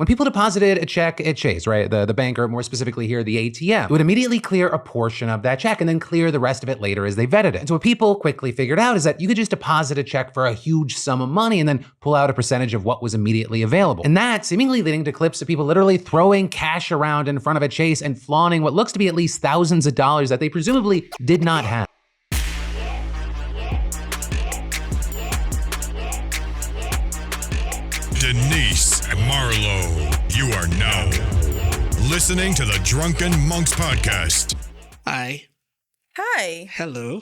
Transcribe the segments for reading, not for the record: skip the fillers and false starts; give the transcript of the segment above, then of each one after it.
When people deposited a check at Chase, right, the banker, more specifically here, the ATM, it would immediately clear a portion of that check and then clear the rest of it later as they vetted it. And so what people quickly figured out is that you could just deposit a check for a huge sum of money and then pull out a percentage of what was immediately available. And that seemingly leading to clips of people literally throwing cash around in front of a Chase and flaunting what looks to be at least thousands of dollars that they presumably did not have. Denise and Marlo, you are now listening to the Drunken Monks podcast. Hi. Hi. Hello.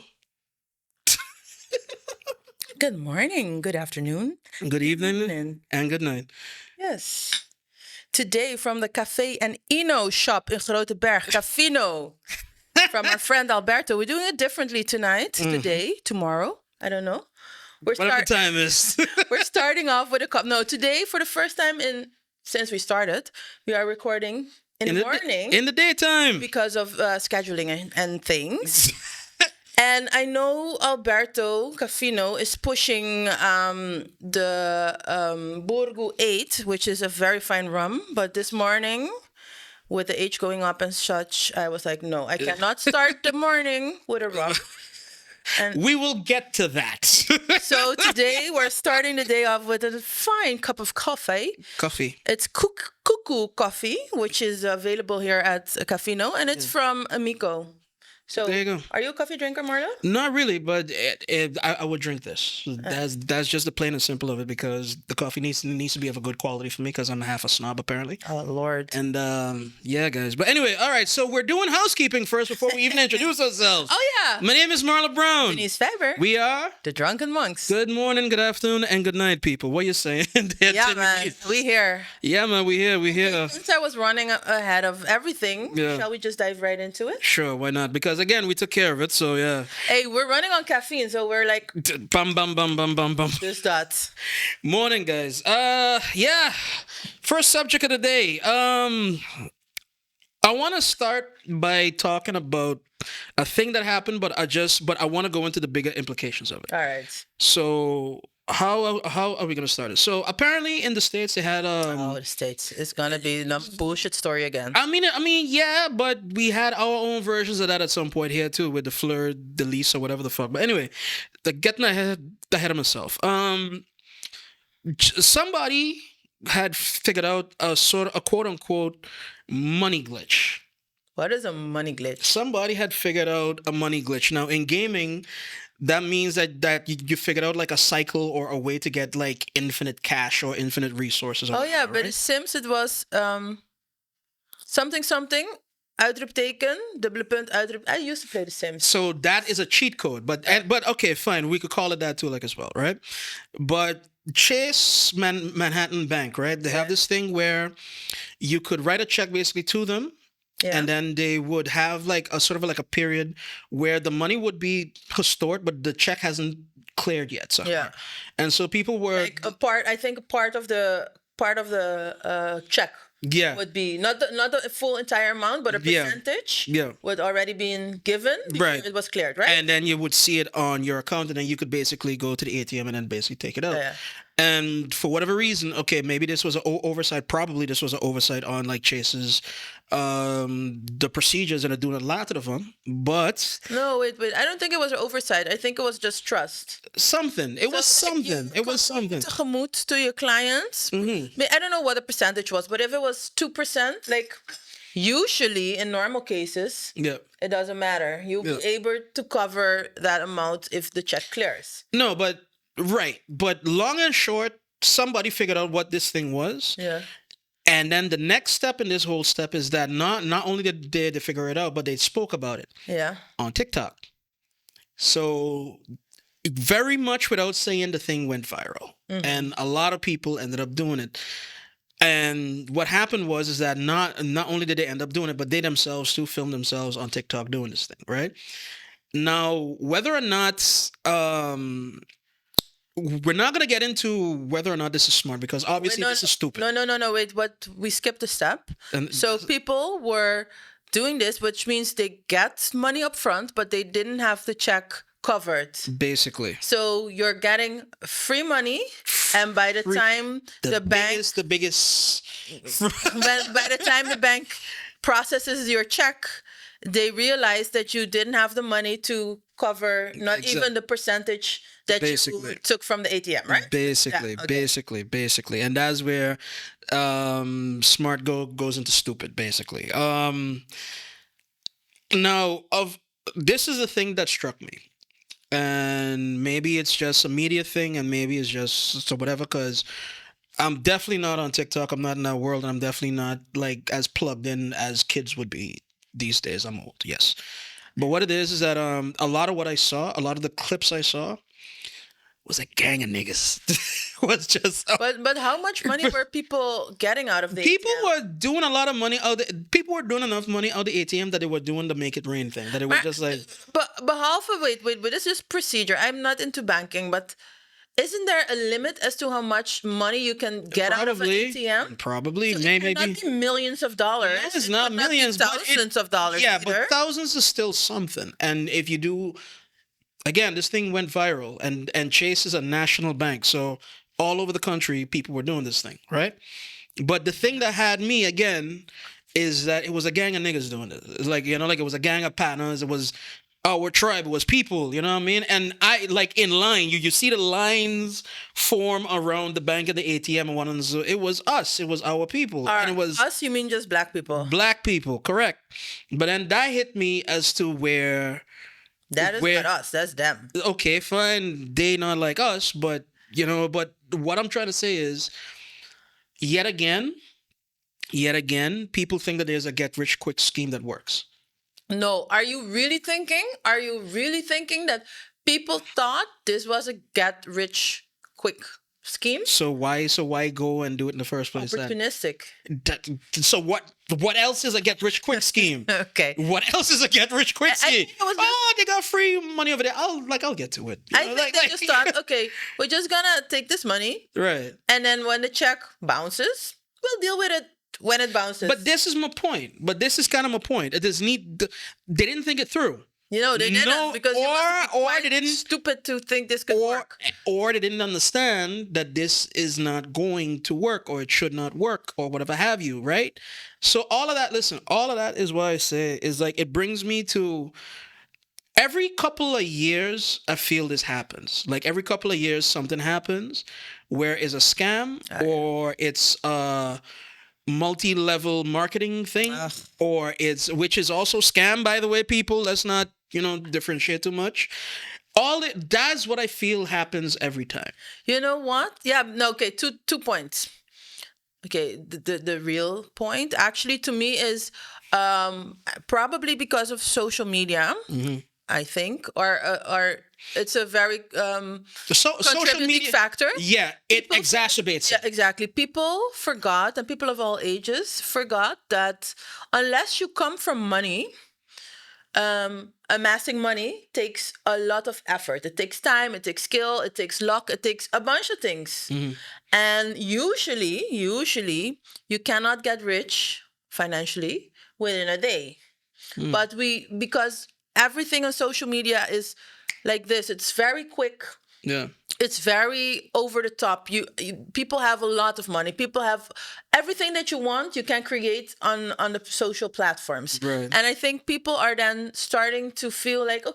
Good morning, good afternoon, Good evening and good night. Yes. Today from the Café and Ino shop in Groteberg, Kafino, from our friend Alberto. We're doing it differently tonight, today, tomorrow. I don't know. Whatever the time is. We're starting off with a cup. No, today, for the first time since we started, we are recording in the morning. In the daytime. Because of scheduling and things. And I know Alberto Kafino is pushing the Burgu 8, which is a very fine rum. But this morning, with the age going up and such, I was like, no, I cannot start the morning with a rum. And we will get to that. so today we're starting the day off with a fine cup of coffee. It's Cuckoo coffee, which is available here at Cafino, and it's from Amico. So there you go. Are you a coffee drinker, Marla? Not really, but I would drink this. That's just the plain and simple of it, because the coffee needs to be of a good quality for me, because I'm half a snob apparently. Oh Lord. And yeah, guys. But anyway, all right. So we're doing housekeeping first before we even introduce ourselves. Oh yeah. My name is Marla Brown. Denise Faber. We are the Drunken Monks. Good morning, good afternoon, and good night, people. What are you saying? Yeah, man. We here. Yeah, man. We here. Since I was running ahead of everything, shall we just dive right into it? Sure, why not? Because again, we took care of it, so yeah. Hey, we're running on caffeine, so we're like bum bum bum bum bum bum. Just that. Morning, guys. Yeah. First subject of the day. I want to start by talking about a thing that happened, but I want to go into the bigger implications of it. All right. So how are we gonna start it? So apparently in the States they had the States. It's gonna be a bullshit story again. I mean, yeah, but we had our own versions of that at some point here too, with the Fleur de Lis or whatever the fuck. But anyway, getting ahead of myself. Somebody had figured out a sort of a quote unquote money glitch. What is a money glitch? Somebody had figured out a money glitch. Now in gaming, that means that you figured out like a cycle or a way to get like infinite cash or infinite resources. Oh yeah, but in Sims it was something uitroepteken, dubbele punt, uitroep. I used to play The Sims. So that is a cheat code, but okay, fine, we could call it that too, like as well, right? But Chase Manhattan Bank, right? They have this thing where you could write a check basically to them. Yeah. And then they would have like a sort of like a period where the money would be stored, but the check hasn't cleared yet. So yeah, and so people were like a part of the check. Yeah, would be not the full entire amount, but a percentage. Yeah, would already been given. Right, it was cleared, right? And then you would see it on your account, and then you could basically go to the ATM and then basically take it out. Yeah. And for whatever reason, okay, maybe this was an oversight. Probably this was an oversight on like Chase's, the procedures, and are doing a lot of them. But no, wait, I don't think it was an oversight. I think it was just trust. Something. It was something. Tegemoet to your clients. Mm-hmm. I don't know what the percentage was, but if it was 2%, like usually in normal cases, it doesn't matter. You'll be able to cover that amount if the check clears. No, but. Right. But long and short, somebody figured out what this thing was. Yeah. And then the next step in this whole step is that not only did they figure it out, but they spoke about it. Yeah. On TikTok. So very much without saying, the thing went viral. Mm-hmm. And a lot of people ended up doing it. And what happened was that not only did they end up doing it, but they themselves too filmed themselves on TikTok doing this thing, right? Now, whether or not we're not going to get into whether or not this is smart, because obviously this is stupid. No. Wait, but we skipped a step. So people were doing this, which means they get money up front, but they didn't have the check covered. Basically. So you're getting free money And by the time the bank, the biggest. by the time the bank processes your check, they realize that you didn't have the money to cover not even the percentage that Basically. you took from the ATM, right? Basically, Yeah, okay. basically, and that's where smart goes into stupid. Basically, now this is the thing that struck me, and maybe it's just a media thing, and maybe it's just so whatever. Because I'm definitely not on TikTok. I'm not in that world, and I'm definitely not like as plugged in as kids would be these days. I'm old, yes, but what it is that a lot of what I saw, a lot of the clips I saw, was a gang of niggas. Was just But how much money were people getting out of the people ATM? were doing a lot of money out. People were doing enough money out the ATM that they were doing the make it rain thing. That it was just like But half of wait, this is procedure. I'm not into banking, but isn't there a limit as to how much money you can get out of an ATM? Probably, So maybe. it cannot be millions of dollars. No, it's It not could be millions, but thousands of dollars. Yeah, either. but thousands is still something. And if you do, again, this thing went viral, and Chase is a national bank, so all over the country, people were doing this thing, right? But the thing that had me again is that it was a gang of niggas doing it. It's like, like it was a gang of partners. It was our tribe. It was people. You know what I mean? And I like in line. You see the lines form around the bank and the ATM and one. And so it was us. It was our people. And it was us. You mean just black people? Black people, correct? But then that hit me as to where. That is not us. That's them. Okay, fine. They not like us, but But what I'm trying to say is, yet again, people think that there's a get rich quick scheme that works. No, are you really thinking? Are you really thinking that people thought this was a get rich quick scheme? So why go and do it in the first place? Opportunistic. So what else is a get rich quick scheme? Okay. What else is a get rich quick scheme? They got free money over there. I'll get to it. I think they just thought, okay, we're just gonna take this money, right? And then when the check bounces, we'll deal with it when it bounces. But this is my point. But this is kind of my point. It is neat. They didn't think it through. They didn't because they didn't stupid to think this could work. Or they didn't understand that this is not going to work, or it should not work, or whatever have you, right? So all of that is why I say is like it brings me to every couple of years I feel this happens. Like every couple of years something happens where it's a scam or it's a multi-level marketing thing, or which is also scam, by the way, people. Let's not differentiate too much. That's what I feel happens every time. You know what? Yeah, no, okay, two points. Okay, the real point actually to me is probably because of social media. Mm-hmm. I think, or it's a very social media factor. Yeah, it exacerbates it. Yeah, exactly. People forgot, and people of all ages forgot that unless you come from money, amassing money takes a lot of effort. It takes time, it takes skill, it takes luck, it takes a bunch of things. Mm-hmm. And usually, you cannot get rich financially within a day. Mm. But because everything on social media is like this. It's very quick. Yeah. It's very over the top. People have a lot of money. People have everything that you want. You can create on the social platforms. Right. And I think people are then starting to feel like,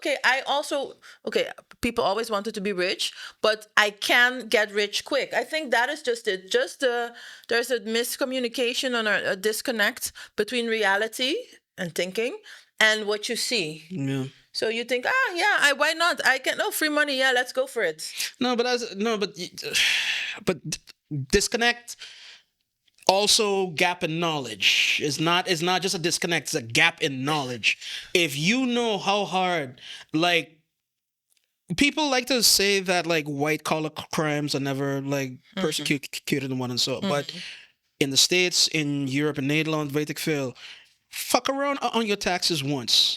people always wanted to be rich, but I can get rich quick. I think that is just it. There's a miscommunication or a disconnect between reality and thinking and what you see. Yeah. So you think, why not? I can free money. Yeah, let's go for it. But disconnect. Also, gap in knowledge is not just a disconnect. It's a gap in knowledge. If you know how hard, like people like to say that like white collar crimes are never like persecuted and one and so, but in the States, in Europe, in Nederland, weet ik veel. Fuck around on your taxes once.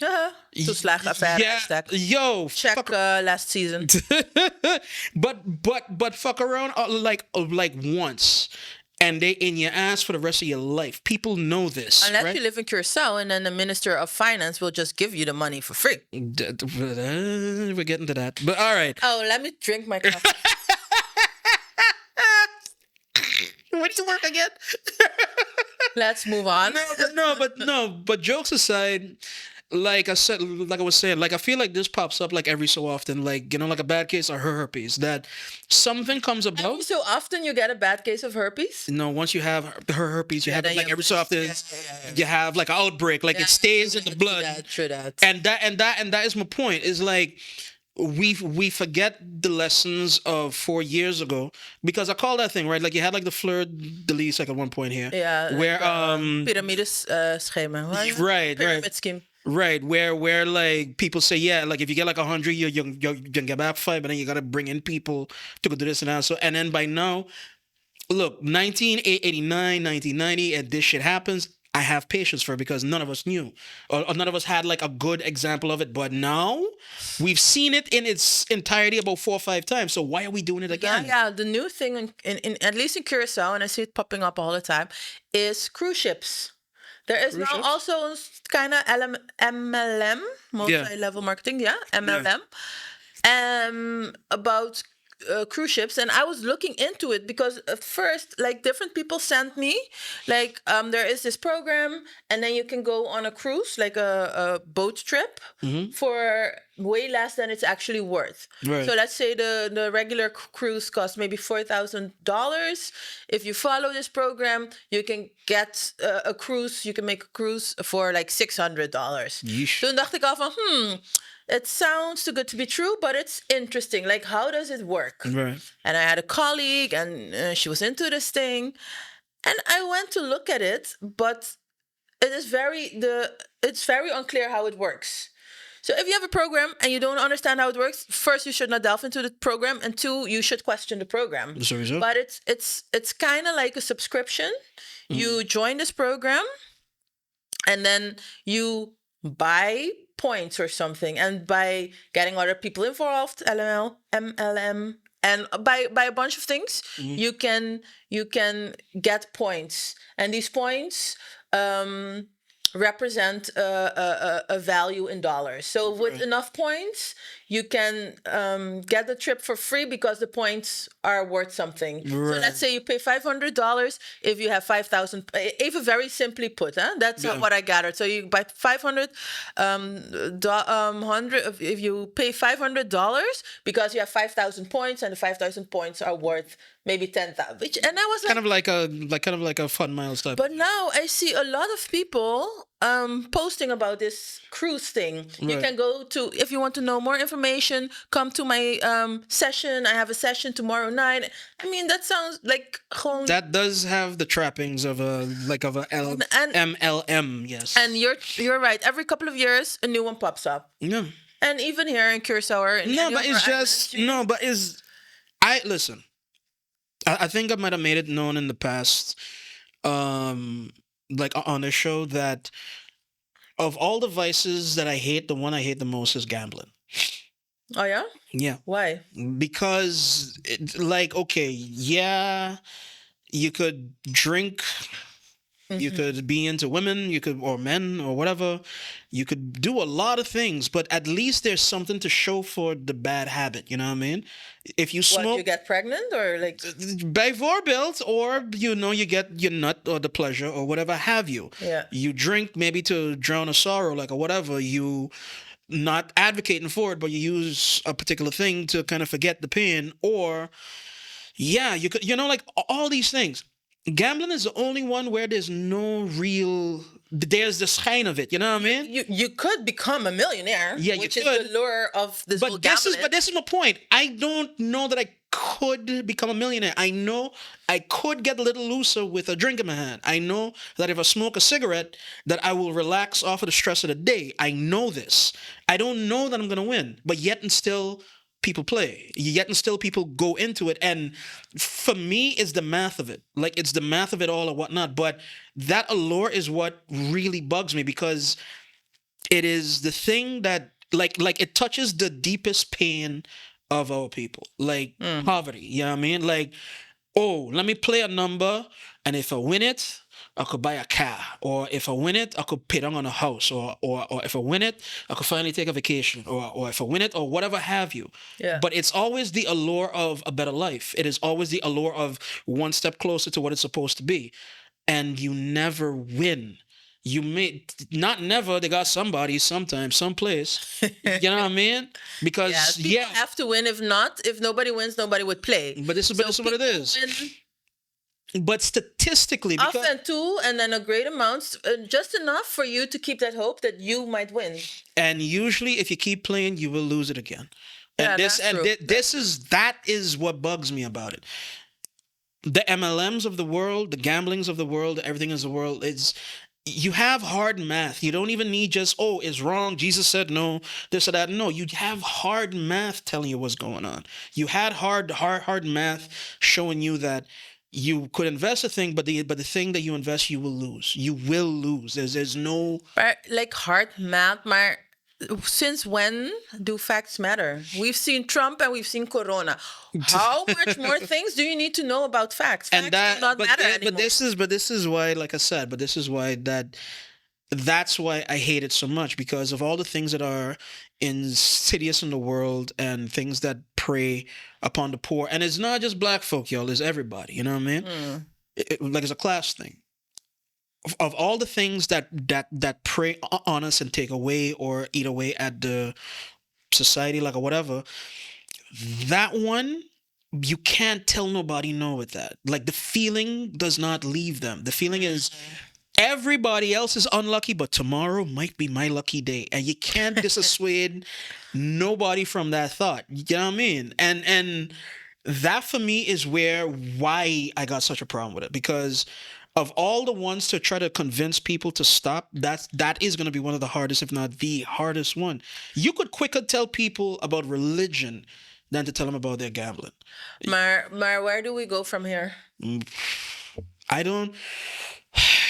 Toeslagenaffaire. Yo, check last season. but fuck around like once, and they in your ass for the rest of your life. People know this. Unless right? you live in Curacao, and then the Minister of Finance will just give you the money for free. We're getting to that, but all right. Oh, let me drink my coffee. Where did you work again? Let's move on. But jokes aside, like I said, like I was saying, like I feel like this pops up like every so often, like like a bad case of herpes, that something comes about. So often you get a bad case of herpes. Once you have herpes, you have it then like you- every so often. yeah. You have like an outbreak, like it stays in the blood. True that. And that is my point. Is like we forget the lessons of 4 years ago, because I call that thing right. Like you had like the fleur de lis like at one point here. Yeah. Where pyramide schema. right. Pyramid scheme. Right, where like people say, yeah, like if you get like 100, you can get back 5, but then you gotta bring in people to go do this and that. So and then by now, look, 1989, 1990, and this shit happens. I have patience for it because none of us knew, or none of us had like a good example of it. But now we've seen it in its entirety about 4 or 5 times. So why are we doing it again? Yeah, the new thing in at least in Curacao, and I see it popping up all the time, is cruise ships. There is now ships? also kind of MLM, multi-level marketing, MLM, about cruise ships. And I was looking into it because at first, like different people sent me, like there is this program, and then you can go on a cruise, like a boat trip, for way less than it's actually worth. Right. So let's say the regular cruise costs maybe $4,000. If you follow this program, you can get a cruise. You can make a cruise for like $600. Yeesh. Toen dacht ik al van, it sounds too good to be true, but it's interesting. Like, how does it work? Right. And I had a colleague, and she was into this thing, and I went to look at it, but it's very unclear how it works. So if you have a program and you don't understand how it works, first you should not delve into the program, and 2, you should question the program. So. But it's kind of like a subscription. You join this program, and then you buy points or something, and by getting other people involved, MLM, and by a bunch of things, you can get points, and these points represent a value in dollars. So with enough points, you can get the trip for free because the points are worth something. Right. So let's say you pay $500 if you have 5,000. Even very simply put, that's what I gathered. So you buy 500, if you pay $500 because you have 5,000 points, and the 5,000 points are worth maybe 10,000. And I was kind of like a fun miles type. but now I see a lot of people posting about this cruise thing. You Right. can go to, if you want to know more information, come to my session. I have a session tomorrow night. I mean, that sounds like gewoon. That does have the trappings of MLM, yes. And you're right. Every couple of years, a new one pops up. Yeah. And even here in Curacao, or in No, any but other it's just islands, listen. I think I might have made it known in the past, like on this show, that of all the vices that I hate, the one I hate the most is gambling. Oh yeah? Yeah, Why? because okay, yeah, you could drink. You could be into women, or men, or whatever. You could do a lot of things, but at least there's something to show for the bad habit. You know what I mean? If you smoke, What, you get pregnant, or like? by voorbeeld, or you get your nut or the pleasure or whatever have you. Yeah. You drink maybe to drown a sorrow, like, or whatever. You not advocating for it, but you use a particular thing to kind of forget the pain, or you could, like all these things. Gambling is the only one where there's the schijn of it. You know what I mean? You could become a millionaire. Yeah, you which is could. the lure of this whole But gambling. this is my point. I don't know that I could become a millionaire. I know I could get a little looser with a drink in my hand. I know that if I smoke a cigarette, that I will relax off of the stress of the day. I know this. I don't know that I'm gonna win, but yet and still people play. Yet and still people go into it. And for me, it's the math of it. Like, it's the math of it all or whatnot. But that allure is what really bugs me, because it is the thing that, like it touches the deepest pain of our people. Like, poverty. You know what I mean? Like, oh, let me play a number, and if I win it, I could buy a car, or if I win it, I could pay down on a house, or if I win it, I could finally take a vacation, or if I win it, or whatever have you. Yeah. But it's always the allure of a better life. It is always the allure of one step closer to what it's supposed to be, and you never win. You may not never. They got somebody, sometime, someplace. You know what I mean? Because Yes, people have to win. If not, if nobody wins, nobody would play. But this is what it is. But statistically, because Often two, and then a great amount, just enough for you to keep that hope that you might win. and usually if you keep playing, you will lose it again. Yeah, And that's true. that is what bugs me about it. The MLMs of the world, the gamblings of the world, everything is the world. It's you have hard math. You don't even need just, oh, it's wrong. Jesus said no, this or that. No, you have hard math telling you what's going on. You had hard math showing you that you could invest a thing, but the thing that you invest, you will lose. You will lose. There's no Maar like hard math, maar since when do facts matter? We've seen Trump and we've seen Corona. How much more things do you need to know about facts? Facts and that do not matter anymore. but this is why, like I said, but this is why that's why I hate it so much, because of all the things that are insidious in the world and things that prey upon the poor. And it's not just black folk, y'all, it's everybody, you know what I mean? Like it's a class thing. Of all the things that prey on us and take away or eat away at the society, like or whatever, that one you can't tell nobody no with that. Like the feeling does not leave them. The feeling is everybody else is unlucky, but tomorrow might be my lucky day, and you can't dissuade nobody from that thought. You know what I mean? And that for me is why I got such a problem with it, because of all the ones to try to convince people to stop, that is going to be one of the hardest, if not the hardest one. You could quicker tell people about religion than to tell them about their gambling. Maar where do we go from here? I don't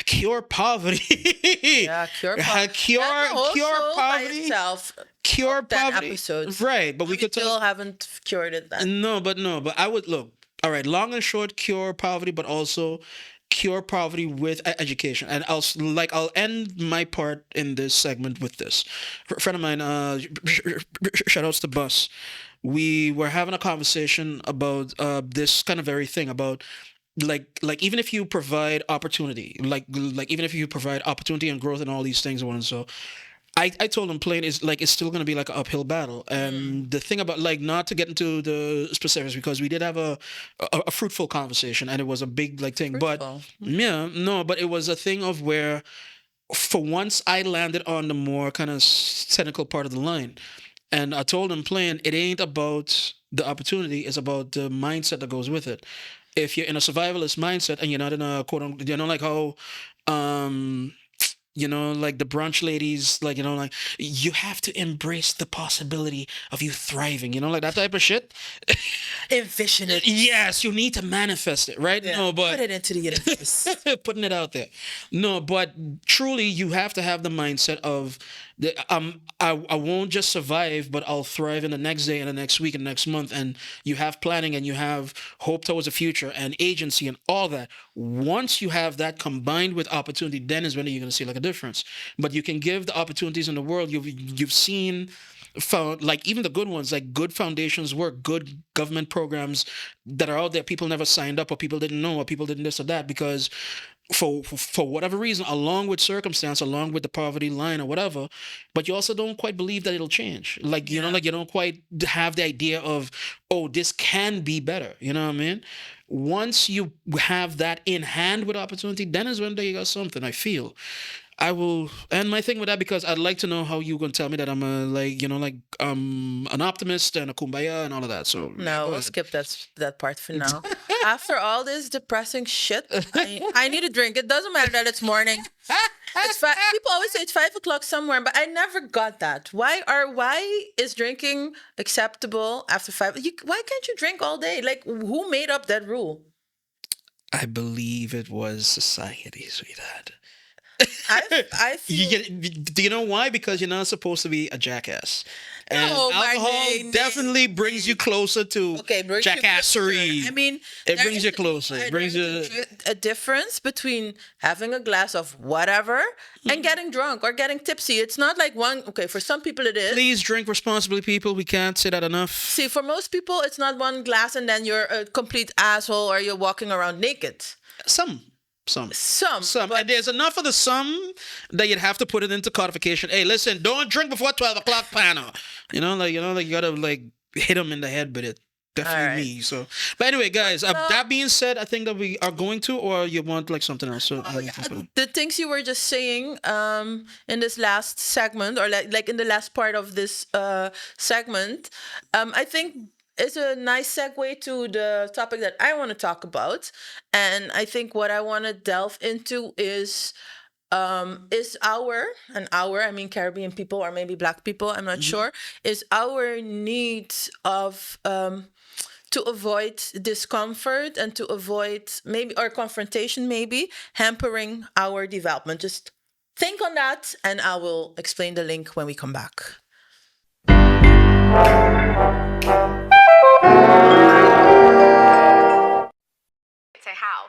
cure poverty. Yeah, cure poverty. Cure By poverty. itself, Cure 10 poverty. episodes. Right, but we could still haven't cured it then. No, but I would look. All right, long and short, cure poverty, but also cure poverty with education. And I'll end my part in this segment with this. A friend of mine, shout outs to Bus. We were having a conversation about this kind of very thing about like even if you provide opportunity, like even if you provide opportunity and growth and all these things and so. I told him plain is like it's still going to be like an uphill battle, and the thing about like not to get into the specifics because we did have a fruitful conversation and it was a big like thing, Fruitful. but it was a thing of where for once I landed on the more kind of cynical part of the line, and I told him plain it ain't about the opportunity, it's about the mindset that goes with it. If you're in a survivalist mindset and you're not in a quote unquote, like how like the brunch ladies, like, like you have to embrace the possibility of you thriving, like that type of shit. Envision it. Yes, you need to manifest it, right? Yeah. No, but Put it into the universe. putting it out there. No, but truly you have to have the mindset of I won't just survive, but I'll thrive in the next day and the next week and next month. And you have planning and you have hope towards the future and agency and all that. Once you have that combined with opportunity, then is when you're going to see like a difference. But you can give the opportunities in the world. You've seen like even the good ones, like good foundations work, good government programs that are out there. People never signed up, or people didn't know, or people didn't this or that because for whatever reason, along with circumstance, along with the poverty line or whatever, but you also don't quite believe that it'll change. Like, you know, like you don't quite have the idea of, oh, this can be better. You know what I mean? Once you have that in hand with opportunity, then is when you got something, I feel. I will end my thing with that because I'd like to know how you gonna tell me that I'm an optimist and a kumbaya and all of that. So no, we'll skip that part for now. After all this depressing shit, I need a drink. It doesn't matter that it's morning. It's people always say it's 5 o'clock somewhere, but I never got that. Why is drinking acceptable after 5? Why can't you drink all day? Like, who made up that rule? I believe it was society, sweetheart. I You feel. get, do you know why? Because you're not supposed to be a jackass. And No, alcohol Marlene, definitely brings you closer to Okay, brings you jackassery. closer. I mean, It there brings is you closer. It brings you. a difference between having a glass of whatever and getting drunk or getting tipsy. It's not like one. Okay, for some people it is. Please drink responsibly, people. We can't say that enough. See, for most people, it's not one glass and then you're a complete asshole or you're walking around naked. Some. Some, but And there's enough of the some that you'd have to put it into codification. Hey, listen, don't drink before 12 o'clock, panel. You gotta like hit them in the head with it. Definitely All right. me. So, but anyway, guys. That being said, I think that we are going to, or you want like something else. So, the things you were just saying in this last segment or like in the last part of this segment, I think is a nice segue to the topic that I want to talk about. And I think what I want to delve into is I mean Caribbean people or maybe Black people, I'm not sure, is our need of to avoid discomfort and to avoid maybe or confrontation maybe hampering our development. Just think on that and I will explain the link when we come back. Say how.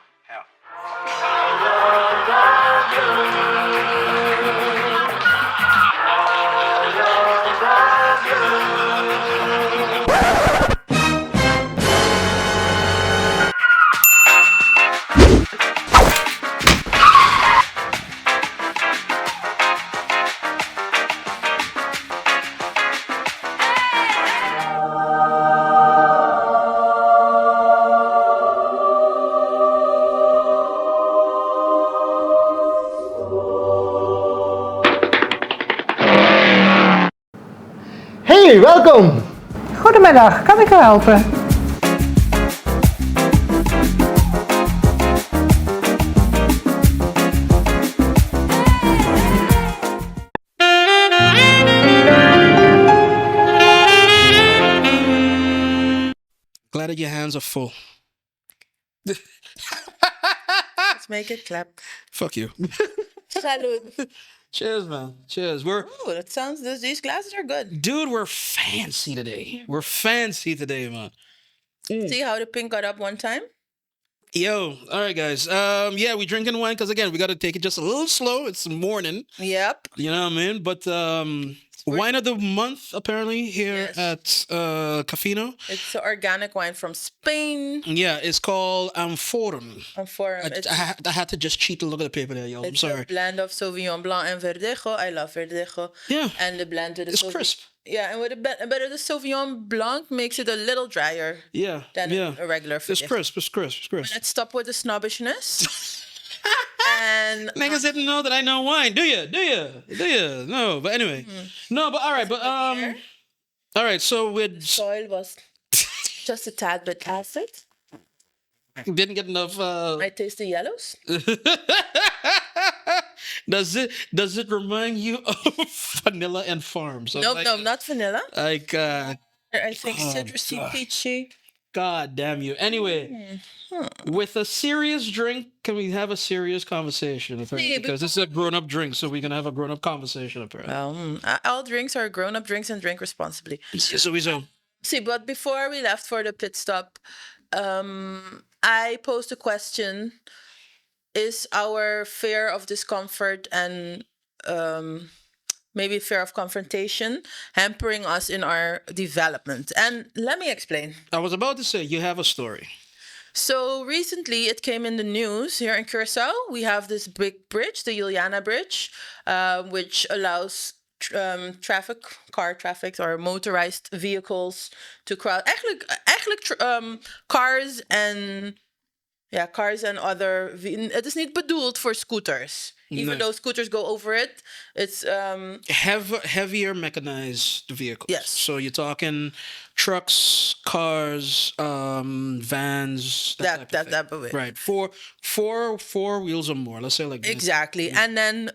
Hey, welkom! Goedemiddag, kan ik u helpen? glad that your hands are full. Let's make it clap. Fuck you. Salud. Cheers, man. Cheers. Oh, that sounds. These glasses are good. Dude, we're fancy today. We're fancy today, man. See how the pink got up one time? Yo, all right, guys. Yeah, we drinking wine because again, we got to take it just a little slow. It's morning. Yep. You know what I mean? But wine of the month apparently here at Kafino. It's an organic wine from Spain. Yeah, it's called Amforum. I had to just cheat to look at the paper there, yo. I'm sorry. It's a blend of Sauvignon Blanc and Verdejo. I love Verdejo. Yeah. And the blend with the It's crisp. Yeah, and with the Sauvignon Blanc makes it a little drier. Yeah. Than a regular Verdejo. It's crisp. It's crisp. It's crisp. Let's stop with the snobbishness. And niggas didn't know that I know wine. Do you? No, but anyway. No, but all right. But all right. So with soil was just a tad bit acid. Didn't get enough. I taste the yellows. Does it remind you of vanilla and farms? No, not vanilla. Like I think citrusy, peachy. God damn you. Anyway, with a serious drink, can we have a serious conversation? Because this is a grown-up drink, so we can have a grown-up conversation, apparently. Well, all drinks are grown-up drinks and drink responsibly. So we so. See, but before we left for the pit stop, I posed a question. Is our fear of discomfort and maybe fear of confrontation hampering us in our development? And let me explain. I was about to say, you have a story. So recently it came in the news here in Curacao. We have this big bridge, the Juliana Bridge, which allows car traffic or motorized vehicles to cross. Eigenlijk cars and... Ja, cars and other... Het is niet bedoeld voor scooters. Even though scooters go over it, it's... heavier mechanized vehicles. Yes. So you're talking trucks, cars, vans, that type of it. Right. Four wheels or more. Let's say like this. Exactly. And then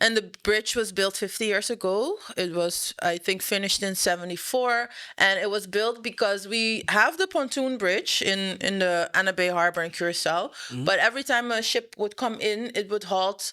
And the bridge was built 50 years ago. It was, I think, finished in 74. And it was built because we have the pontoon bridge in the Anna Bay Harbor in Curacao. But every time a ship would come in, it would halt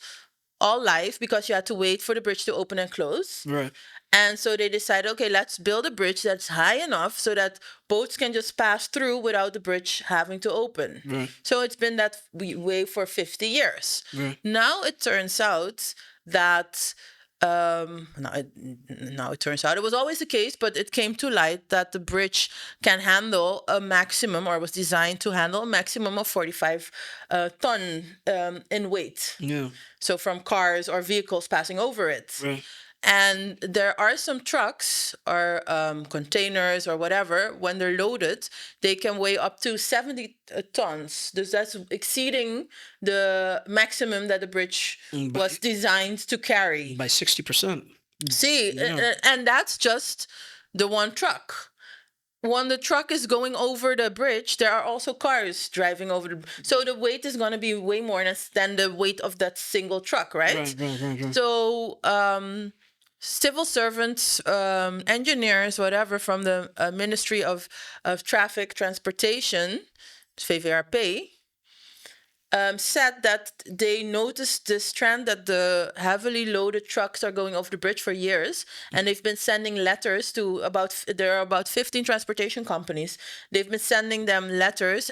all life because you had to wait for the bridge to open and close. Right. And so they decided, okay, let's build a bridge that's high enough so that boats can just pass through without the bridge having to open. Right. So it's been that way for 50 years. Right. Now it turns out that now it turns out it was always the case, but it came to light that the bridge can handle a maximum, or was designed to handle a maximum of 45 ton in weight. Yeah. So from cars or vehicles passing over it. Right. And there are some trucks or containers or whatever, when they're loaded, they can weigh up to 70 tons. That's exceeding the maximum that the bridge was designed to carry. By 60%. See, and that's just the one truck. When the truck is going over the bridge, there are also cars driving over the. So the weight is going to be way more than the weight of that single truck, right? Right. So civil servants, engineers, whatever, from the Ministry of Traffic Transportation, VVRP, said that they noticed this trend that the heavily loaded trucks are going over the bridge for years, and they've been sending letters to there are about 15 transportation companies. They've been sending them letters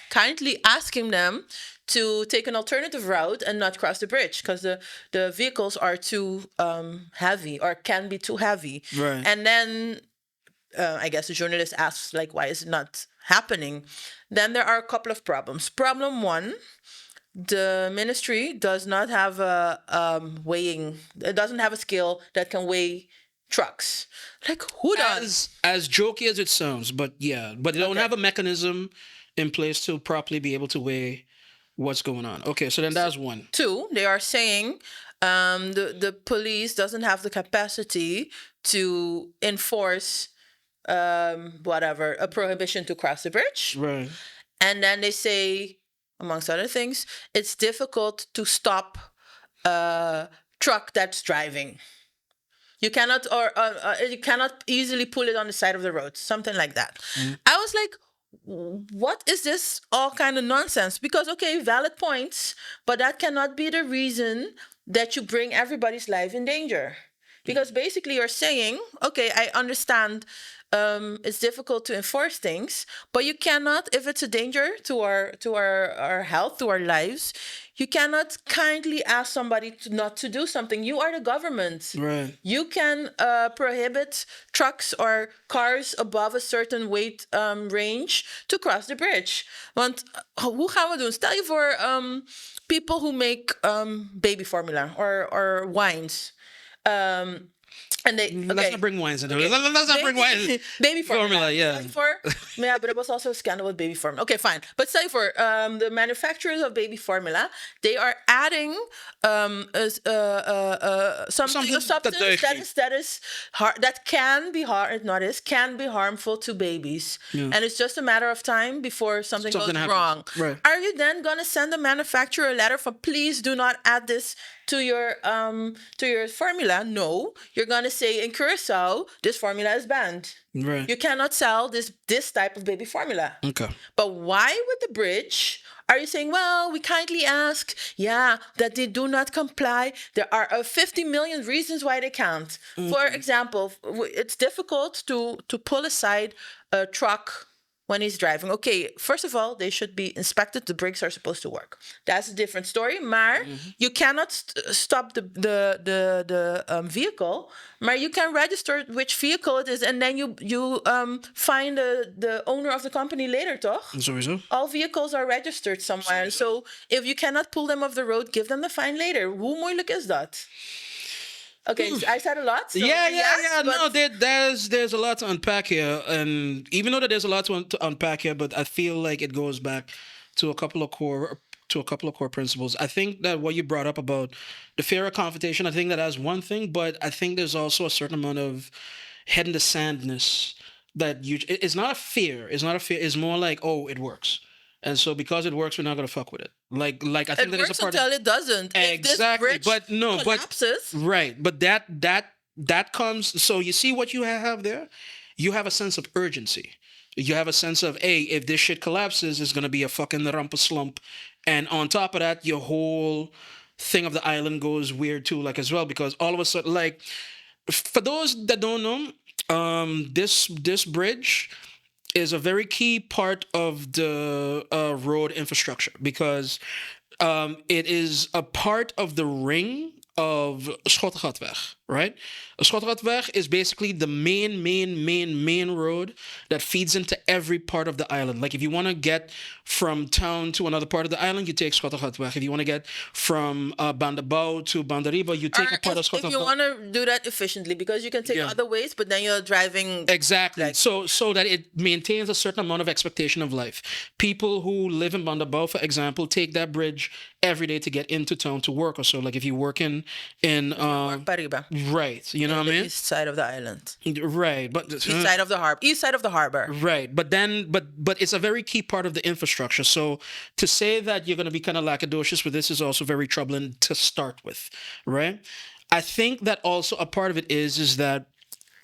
kindly asking them to take an alternative route and not cross the bridge because the vehicles are too heavy or can be too heavy. Right. And then I guess the journalist asks, like, why is it not happening? Then there are a couple of problems. Problem one, the ministry does not have a it doesn't have a scale that can weigh trucks. Like, who does? As jokey as it sounds, but they don't have a mechanism in place to properly be able to weigh what's going on. Okay, so then that's one. Two, they are saying the police doesn't have the capacity to enforce a prohibition to cross the bridge. Right. And then they say, amongst other things, it's difficult to stop a truck that's driving. You cannot, you cannot easily pull it on the side of the road, something like that. I was like, what is this all kind of nonsense? Because, okay, valid points, but that cannot be the reason that you bring everybody's life in danger. Because basically you're saying, okay, I understand it's difficult to enforce things, but you cannot, if it's a danger to our health, to our lives, you cannot kindly ask somebody not to do something. You are the government. Right. You can prohibit trucks or cars above a certain weight range to cross the bridge. Want hoe gaan we doen? Stel je voor people who make baby formula or wines. And they Let's not bring wines into it. Let's not bring wines. Baby formula. Yeah. Yeah, but it was also a scandal with baby formula. Okay, fine. But say for the manufacturers of baby formula, they are adding a substance that can be harmful to babies, and it's just a matter of time before something goes happens. wrong. Right. Are you then gonna send the manufacturer a letter for please do not add this to your formula? No, you're gonna say in Curacao this formula is banned. Right. You cannot sell this type of baby formula. Okay. But why with the bridge are you saying, well, we kindly ask, that they do not comply? There are 50 million reasons why they can't. For example, it's difficult to pull aside a truck when he's driving. Okay, first of all, they should be inspected. The brakes are supposed to work. That's a different story. Maar you cannot stop the vehicle. Maar you can register which vehicle it is, and then you find the owner of the company later, toch? Sowieso. All vehicles are registered somewhere. So if you cannot pull them off the road, give them the fine later. Hoe moeilijk is dat? Okay, so I said a lot. So Yeah. but No, there's a lot to unpack here, and even though there's a lot to unpack here, but I feel like it goes back to a couple of core principles. I think that what you brought up about the fear of confrontation, I think that's one thing, but I think there's also a certain amount of head in the sandness that it's not a fear. It's more like, oh, it works. And so because it works, we're not gonna fuck with it. Like I think It that is a works part until of it doesn't. If this exactly. bridge But no, collapses, right. But that comes. So you see what you have there. You have a sense of urgency. You have a sense of, hey, if this shit collapses, it's gonna be a fucking rumpa slump, and on top of that, your whole thing of the island goes weird too, like as well, because all of a sudden, like, for those that don't know, this bridge is a very key part of the road infrastructure because it is a part of the ring of Schottegatweg, right? Schottegatweg is basically the main road that feeds into every part of the island. Like if you want to get from town to another part of the island, you take Schottegatweg. If you want to get from Bandabao to Bandariba, you take a part of Schottegatweg. if you want to do that efficiently, because you can take other ways, but then you're driving exactly so that it maintains a certain amount of expectation of life. People who live in Bandabao, for example, take that bridge every day to get into town to work or so. Like if you work in Pariba, right, you know what I mean? east side of the island, right, but east side of the harbor, right. But then, but it's a very key part of the infrastructure. So to say that you're going to be kind of lackadaisical with this is also very troubling to start with, right? I think that also a part of it is that,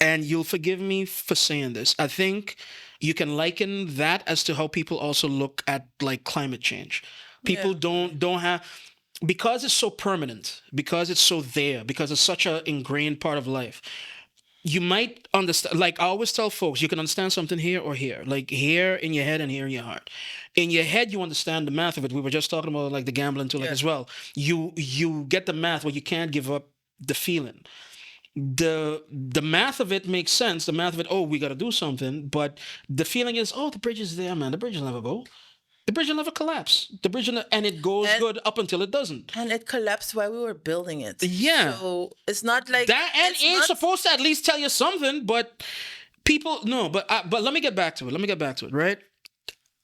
and you'll forgive me for saying this, I think you can liken that as to how people also look at like climate change. People don't have, because it's so permanent, because it's so there, because it's such an ingrained part of life. You might understand, like I always tell folks, you can understand something here or here, like here in your head and here in your heart. In your head, you understand the math of it. We were just talking about like the gambling too, like as well. You get the math, but you can't give up the feeling. The math of it makes sense. The math of it, oh, we got to do something. But the feeling is, oh, the bridge is there, man. The bridge will never go. The bridge will never collapse. The bridge and it goes good up until it doesn't. And it collapsed while we were building it. Yeah. So it's not like that, and it's supposed to at least tell you something. But people no. But let me get back to it. Right.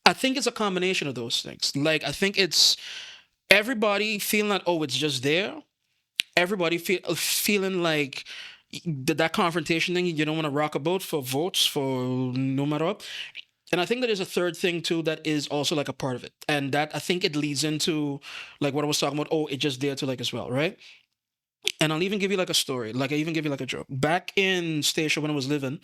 I think it's a combination of those things. Like I think it's everybody feeling that, oh, it's just there. Everybody feeling like that confrontation thing. You don't want to rock a boat for votes for no matter what. And I think that there's a third thing too that is also like a part of it, and that I think it leads into like what I was talking about. Oh, it's just there to like as well, right? And I'll even give you like a story. Like I even give you like a joke. Back in Station when I was living,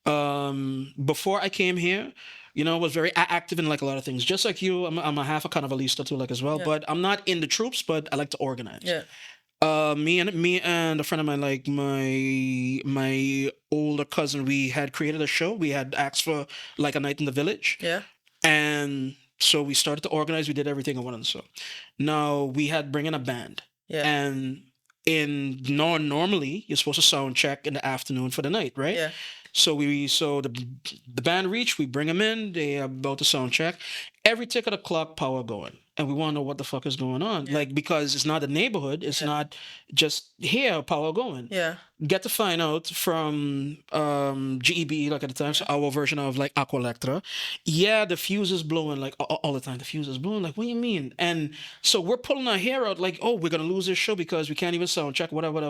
before I came here, you know, I was very active in like a lot of things. Just like you, I'm a half a carnivalista too, like as well. Yeah. But I'm not in the troops, but I like to organize. Yeah. Me and a friend of mine, like my older cousin, we had created a show. We had asked for like a night in the village. Yeah. And so we started to organize. We did everything on one of the show. Now we had bring in a band. Yeah. And normally you're supposed to sound check in the afternoon for the night, right? Yeah. So the band reached, we bring them in, they are about to sound check. Every tick of the clock, power going. And we want to know what the fuck is going on. Yeah. Like, because it's not a neighborhood, it's not just here, power going. Yeah. Get to find out from GEB, like at the time, so our version of like Aqualectra. Yeah, the fuse is blowing, like all the time. The fuse is blowing, like, what do you mean? And so we're pulling our hair out, like, oh, we're going to lose this show because we can't even sound check, whatever.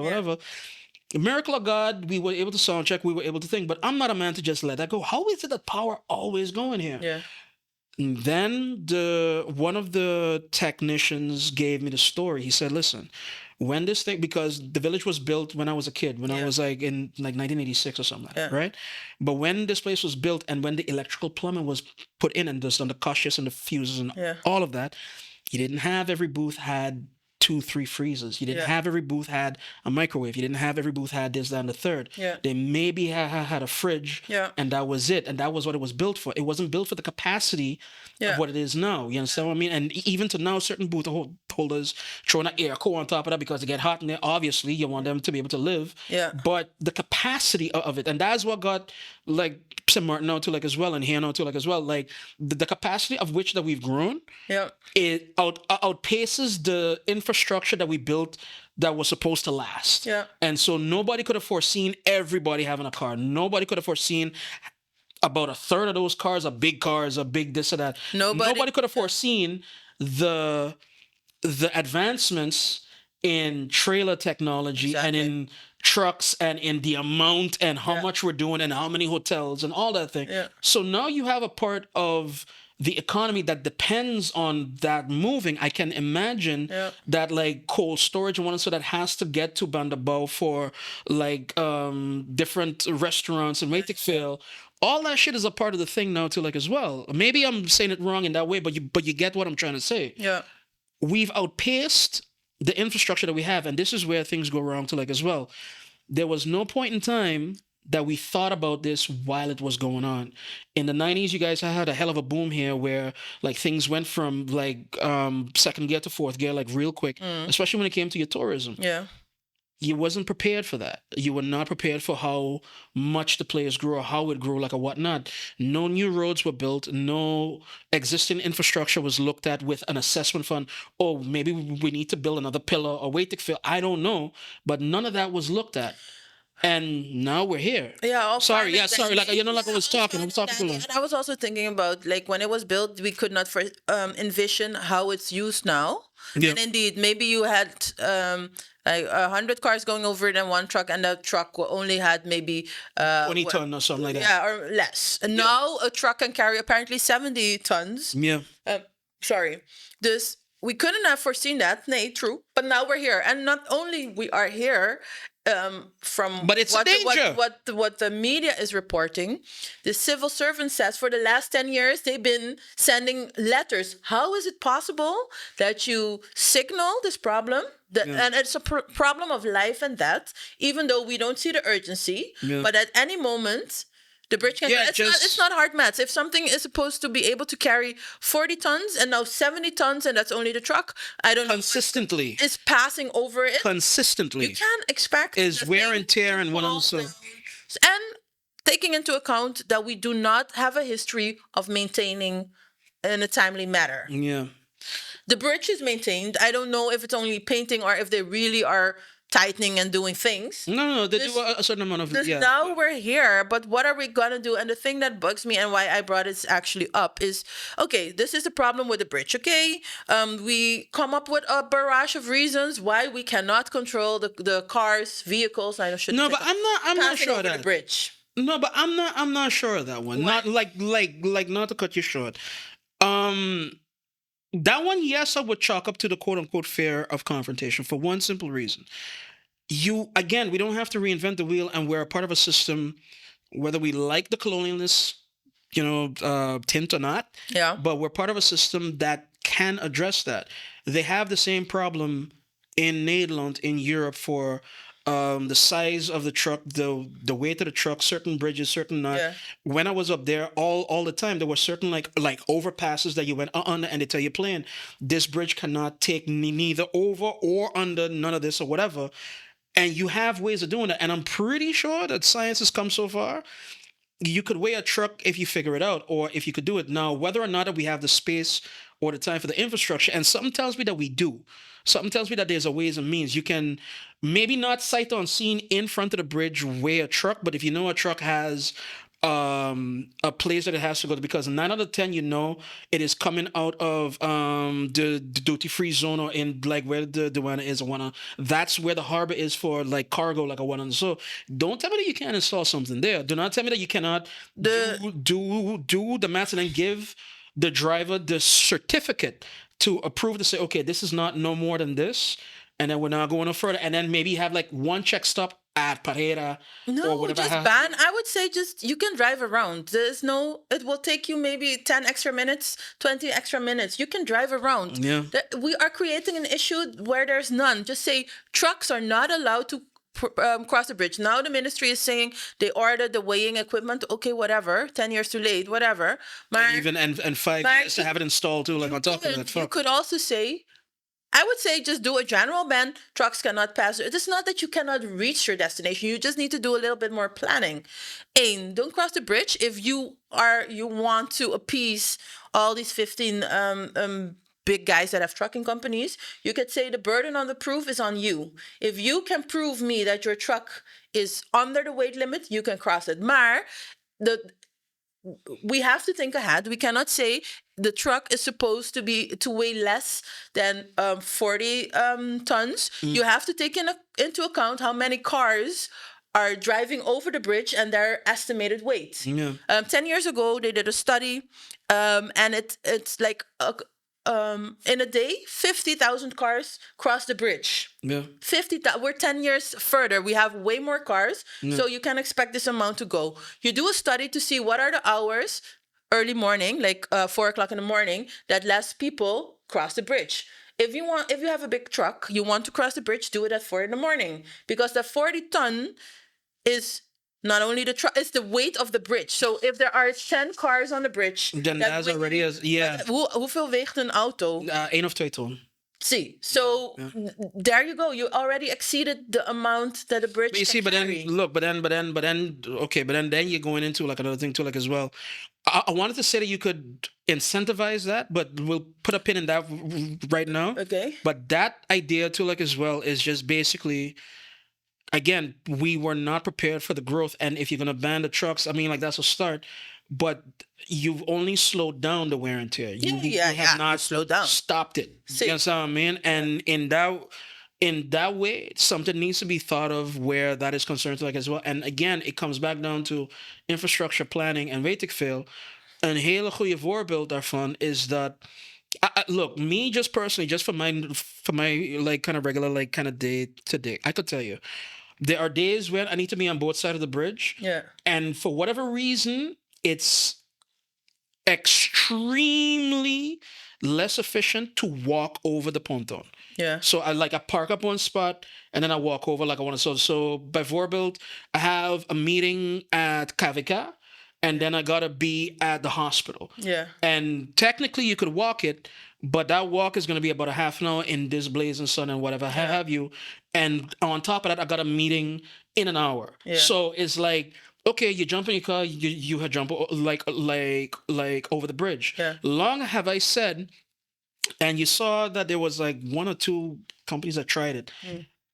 The miracle of God, we were able to sound check, we were able to think, but I'm not a man to just let that go. How is it that power always going here? Yeah. And then one of the technicians gave me the story. He said, listen, when this thing, because the village was built when I was a kid, when I was like in like 1986 or something like that, right? But when this place was built and when the electrical plumbing was put in and just on the cushions and the fuses and all of that, you didn't have every booth had 2-3 freezers. You didn't have every booth had a microwave. You didn't have every booth had this, that, and the third. Yeah. They maybe had a fridge, and that was it. And that was what it was built for. It wasn't built for the capacity of what it is now. You understand what I mean? And even to now, certain booth holders throwing an air core on top of that because it get hot in there. Obviously, you want them to be able to live. Yeah. But the capacity of it, and that's what got like St. Martin now too, like as well, and here now too, like as well. Like the capacity of which that we've grown, it outpaces the infrastructure that we built that was supposed to last. Yeah. And so nobody could have foreseen everybody having a car. Nobody could have foreseen about a third of those cars are big cars, a big this or that. Nobody could have foreseen the advancements in trailer technology and in trucks and in the amount and how much we're doing and how many hotels and all that thing. Yeah. So now you have a part of the economy that depends on that moving, I can imagine that like cold storage and one so that has to get to Bandabao for like different restaurants and Waitikville. All that shit is a part of the thing now too, like as well. Maybe I'm saying it wrong in that way, but you get what I'm trying to say. Yeah. We've outpaced the infrastructure that we have, and this is where things go wrong too, like as well. There was no point in time that we thought about this while it was going on. In the 90s, you guys had a hell of a boom here where like things went from like second gear to fourth gear like real quick, especially when it came to your tourism. Yeah. You wasn't prepared for that. You were not prepared for how much the players grew or how it grew, like a whatnot. No new roads were built. No existing infrastructure was looked at with an assessment fund. Oh, maybe we need to build another pillar or wait to fill. I don't know. But none of that was looked at. And now we're here. Yeah. Sorry. Like like I was talking too long. And I was also thinking about like when it was built, we could not envision how it's used now. Yeah. And indeed, maybe you had like 100 cars going over it in one truck, and that truck only had maybe 20 tons or something like that. Yeah, or less. And now a truck can carry apparently 70 tons. Yeah. Sorry. Dus we couldn't have foreseen that. Nee, true. But now we're here, and not only we are here. From but it's what, a danger. What the media is reporting, the civil servant says for the last 10 years they've been sending letters. How is it possible that you signal this problem? And it's a problem of life and death, even though we don't see the urgency. Yeah. But at any moment, the bridge can. It's not hard maths. If something is supposed to be able to carry 40 tons and now 70 tons, and that's only the truck, I don't consistently know. Is passing over it. Consistently. You can't expect. Is wear and tear and one also. And taking into account that we do not have a history of maintaining in a timely manner. Yeah. The bridge is maintained. I don't know if it's only painting or if they really are tightening and doing things. No, they do a certain amount of Now we're here, but what are we gonna do? And the thing that bugs me and why I brought it actually up is, okay, this is the problem with the bridge. Okay, we come up with a barrage of reasons why we cannot control the cars, vehicles. I'm not sure that the bridge. No, but I'm not sure of that one. Why? Not like not to cut you short. That one, yes, I would chalk up to the quote-unquote fear of confrontation for one simple reason. We don't have to reinvent the wheel, and we're a part of a system, whether we like the colonialness, tint or not, but we're part of a system that can address that. They have the same problem in Nederland, in Europe, for the size of the truck, the weight of the truck, certain bridges, certain not. Yeah. When I was up there, all the time, there were certain like overpasses that you went and they tell you plain, this bridge cannot take neither over or under, none of this or whatever. And you have ways of doing that. And I'm pretty sure that science has come so far. You could weigh a truck if you figure it out, or if you could do it. Now, whether or not we have the space or the time for the infrastructure, and something tells me that we do. Something tells me that there's a ways and means. You can maybe not sight unseen in front of the bridge weigh a truck, but if you know a truck has a place that it has to go to, because 9 out of 10, it is coming out of the duty-free zone, or in like where the Duana is, that's where the harbor is for like cargo, like a one. So don't tell me that you can't install something there. Do not tell me that you cannot do the maths and then give the driver the certificate to approve to say, okay, this is not no more than this, and then we're not going no further, and then maybe have like one check stop at Parera or whatever. Just ban. I would say just you can drive around. It will take you maybe 10 extra minutes, 20 extra minutes. You can drive around. Yeah. We are creating an issue where there's none. Just say trucks are not allowed to cross the bridge. Now the ministry is saying they ordered the weighing equipment. Okay, whatever. 10 years too late, whatever. And 5 years to have it installed too, like on top of that. You could also say, I would say just do a general ban. Trucks cannot pass. It is not that you cannot reach your destination. You just need to do a little bit more planning. And don't cross the bridge if you want to appease all these 15 big guys that have trucking companies. You could say the burden on the proof is on you. If you can prove me that your truck is under the weight limit, you can cross it. Maar we have to think ahead. We cannot say the truck is supposed to weigh less than 40 tons. You have to take into account how many cars are driving over the bridge and their estimated weight. Yeah. 10 years ago, they did a study, and it's like in a day, 50,000 cars cross the bridge. Yeah. 50,000. We're 10 years further. We have way more cars, so you can expect this amount to go. You do a study to see what are the hours, early morning, like 4 o'clock in the morning, that less people cross the bridge. If you have a big truck, you want to cross the bridge, do it at 4 in the morning, because the 40-ton is not only the truck, it's the weight of the bridge. So if there are 10 cars on the bridge, Then that's already Hoeveel weegt een auto? 1 of 2 ton. See, so there you go. You already exceeded the amount that a bridge But you see, can but carry. then look, but then you're going into like another thing too, like as well. I wanted to say that you could incentivize that, but we'll put a pin in that right now. Okay. But that idea too, like as well, is just basically, again, we were not prepared for the growth, and if you're gonna ban the trucks, I mean, like that's a start. But you've only slowed down the wear and tear. You have not slowed down. stopped it. See. You know what I mean? And in that way, something needs to be thought of where that is concerned, like as well. And again, it comes back down to infrastructure planning and weet ik veel. Een hele goede voorbeeld daarvan is dat. Look, me just personally, just for my like kind of regular like kind of day to day, I could tell you, there are days when I need to be on both sides of the bridge. Yeah. And for whatever reason, it's extremely less efficient to walk over the ponton. Yeah. So I park up one spot and then I walk over like I want to. So bijvoorbeeld, I have a meeting at KVK and then I gotta be at the hospital. Yeah. And technically you could walk it, but that walk is gonna be about a half an hour in this blazing sun and whatever have you. And on top of that, I got a meeting in an hour. Yeah. So it's like, okay, you jump in your car, you had jump like over the bridge. Yeah. Long have I said, and you saw that there was like 1 or 2 companies that tried it,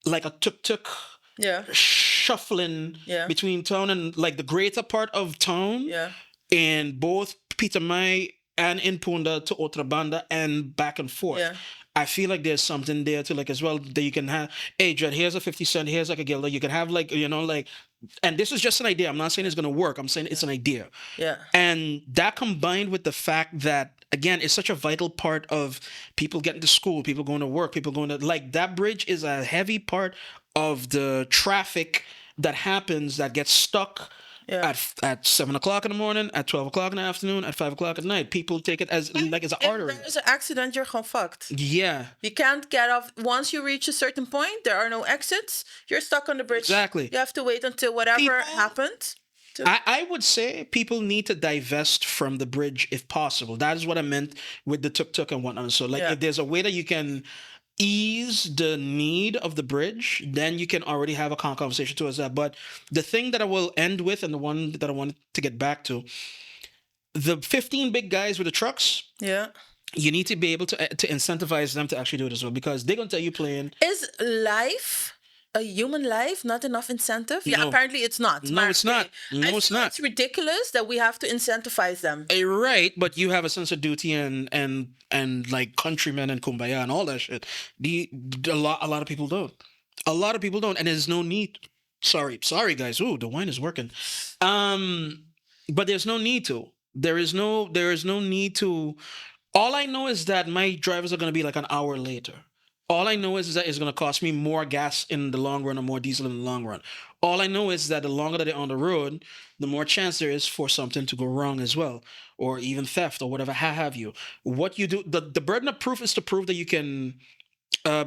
like a tuk-tuk Yeah. shuffling between town and like the greater part of town. Yeah. In both Peter May and in Punda to Otrabanda and back and forth. Yeah. I feel like there's something there too, like as well, that you can have, hey, Jed, here's a 50 cent, here's like a guilder. You can have like, you know, like, and this is just an idea. I'm not saying it's going to work. I'm saying it's an idea. Yeah. And that combined with the fact that, again, it's such a vital part of people getting to school, people going to work, people going to, like, that bridge is a heavy part of the traffic that happens, that gets stuck at 7 o'clock in the morning, at 12 o'clock in the afternoon, at 5 o'clock at night. People take it as like it's an artery. If there's an accident, you're gewoon fucked. Yeah. You can't get off. Once you reach a certain point, there are no exits. You're stuck on the bridge. Exactly. You have to wait until whatever happens. I would say people need to divest from the bridge if possible. That is what I meant with the tuk-tuk and whatnot. So like if there's a way that you can ease the need of the bridge, then you can already have a conversation towards that. But the thing that I will end with, and the one that I wanted to get back to, the 15 big guys with the trucks, you need to be able to incentivize them to actually do it as well, because they're going to tell you playing. Is life, a human life, not enough incentive? Yeah, No. apparently it's not. No, it's not. No, I it's feel not. It's ridiculous that we have to incentivize them. Right, but you have a sense of duty and like countrymen and kumbaya and all that shit. A lot of people don't. A lot of people don't, and there's no need. Sorry, guys. Ooh, the wine is working. But there's no need to. There is no need to. All I know is that my drivers are going to be like an hour later. All I know is that it's going to cost me more gas in the long run or more diesel in the long run. All I know is that the longer that they're on the road, the more chance there is for something to go wrong as well, or even theft or whatever have you. What you do, the burden of proof is to prove that you can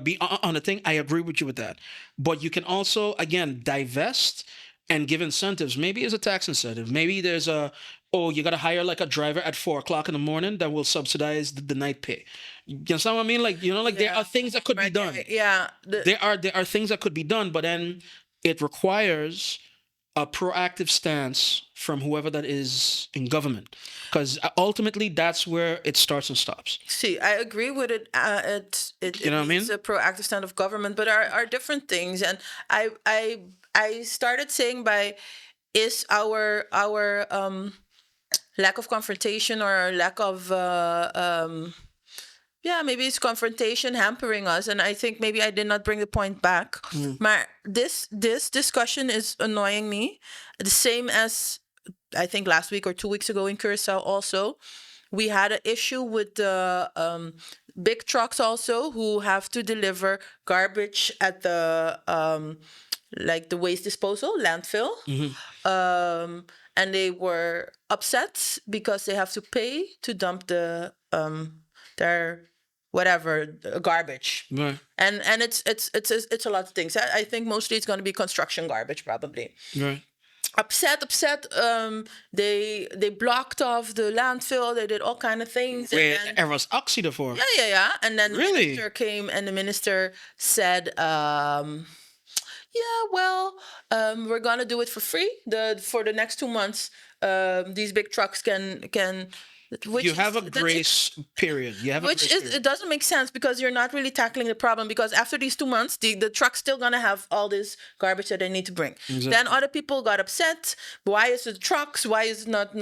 be on a thing. I agree with you with that. But you can also, again, divest and give incentives. Maybe it's a tax incentive. Maybe there's you got to hire like a driver at 4 o'clock in the morning that will subsidize the night pay. You understand what I mean? Like, you know, like there are things that could be done. Yeah. There are things that could be done, but then it requires a proactive stance from whoever that is in government, because ultimately that's where it starts and stops. See, I agree with it. You know what I mean? It's a proactive stand of government, but are different things. And I started saying is our lack of confrontation or lack of Yeah, maybe it's confrontation hampering us, and I think maybe I did not bring the point back. Maar this discussion is annoying me. The same as I think last week or 2 weeks ago in Curacao also. We had an issue with the big trucks also who have to deliver garbage at the like the waste disposal landfill. And they were upset because they have to pay to dump the their whatever garbage. Right. And it's a lot of things. I think mostly it's going to be construction garbage probably. Right. Upset. They blocked off the landfill. They did all kind of things. Wait, And then, er was actie ervoor. yeah. And then the Really? minister came, and the minister said, "Yeah, well, we're gonna do it for free. For the next 2 months, these big trucks can." Which You have a that- grace period. You have a Which grace is, period. it doesn't make sense because you're not really tackling the problem, because after these 2 months, the truck's still gonna have all this garbage that they need to bring. Then other people got upset. Why is it trucks? Why is it not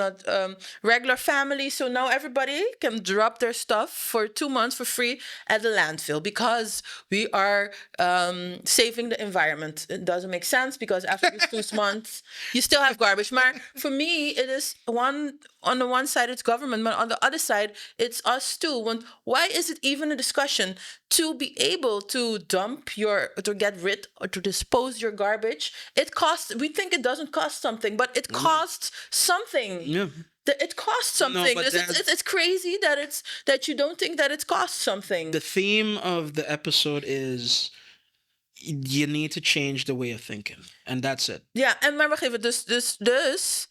regular families? So now everybody can drop their stuff for 2 months for free at the landfill because we are saving the environment. It doesn't make sense because after these 2 months, you still have garbage. Maar for me, it is on the one side it's government, but on the other side it's us too. Want why is it even a discussion to be able to to get rid or to dispose your garbage? It costs. We think it doesn't cost something, but it costs something. Yeah. It costs something. but It's crazy that you don't think that it costs something. The theme of the episode is you need to change the way of thinking. And that's it. Ja, en maar wacht even. Dus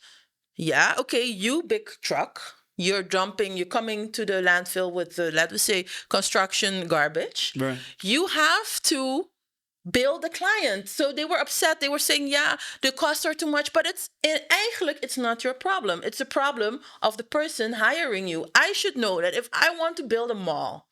yeah, okay, you big truck, you're coming to the landfill with the, let us say, construction garbage. Right. You have to bill the client. So they were upset. They were saying, yeah, the costs are too much, but eigenlijk it's not your problem. It's a problem of the person hiring you. I should know that if I want to build a mall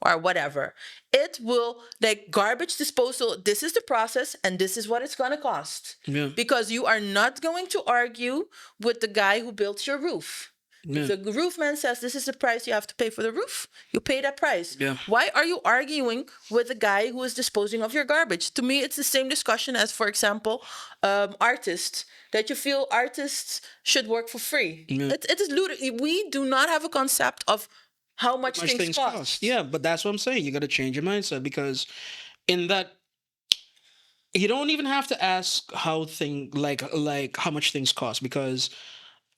or whatever, it will, like garbage disposal, this is the process and this is what it's going to cost. Yeah. Because you are not going to argue with the guy who built your roof. Yeah. If the roofman says this is the price you have to pay for the roof, you pay that price. Yeah. Why are you arguing with the guy who is disposing of your garbage? To me, it's the same discussion as, for example, artists. That you feel artists should work for free. Yeah. It is ludicrous. We do not have a concept of how much things cost. Yeah, but that's what I'm saying. You got to change your mindset because in that you don't even have to ask how how much things cost because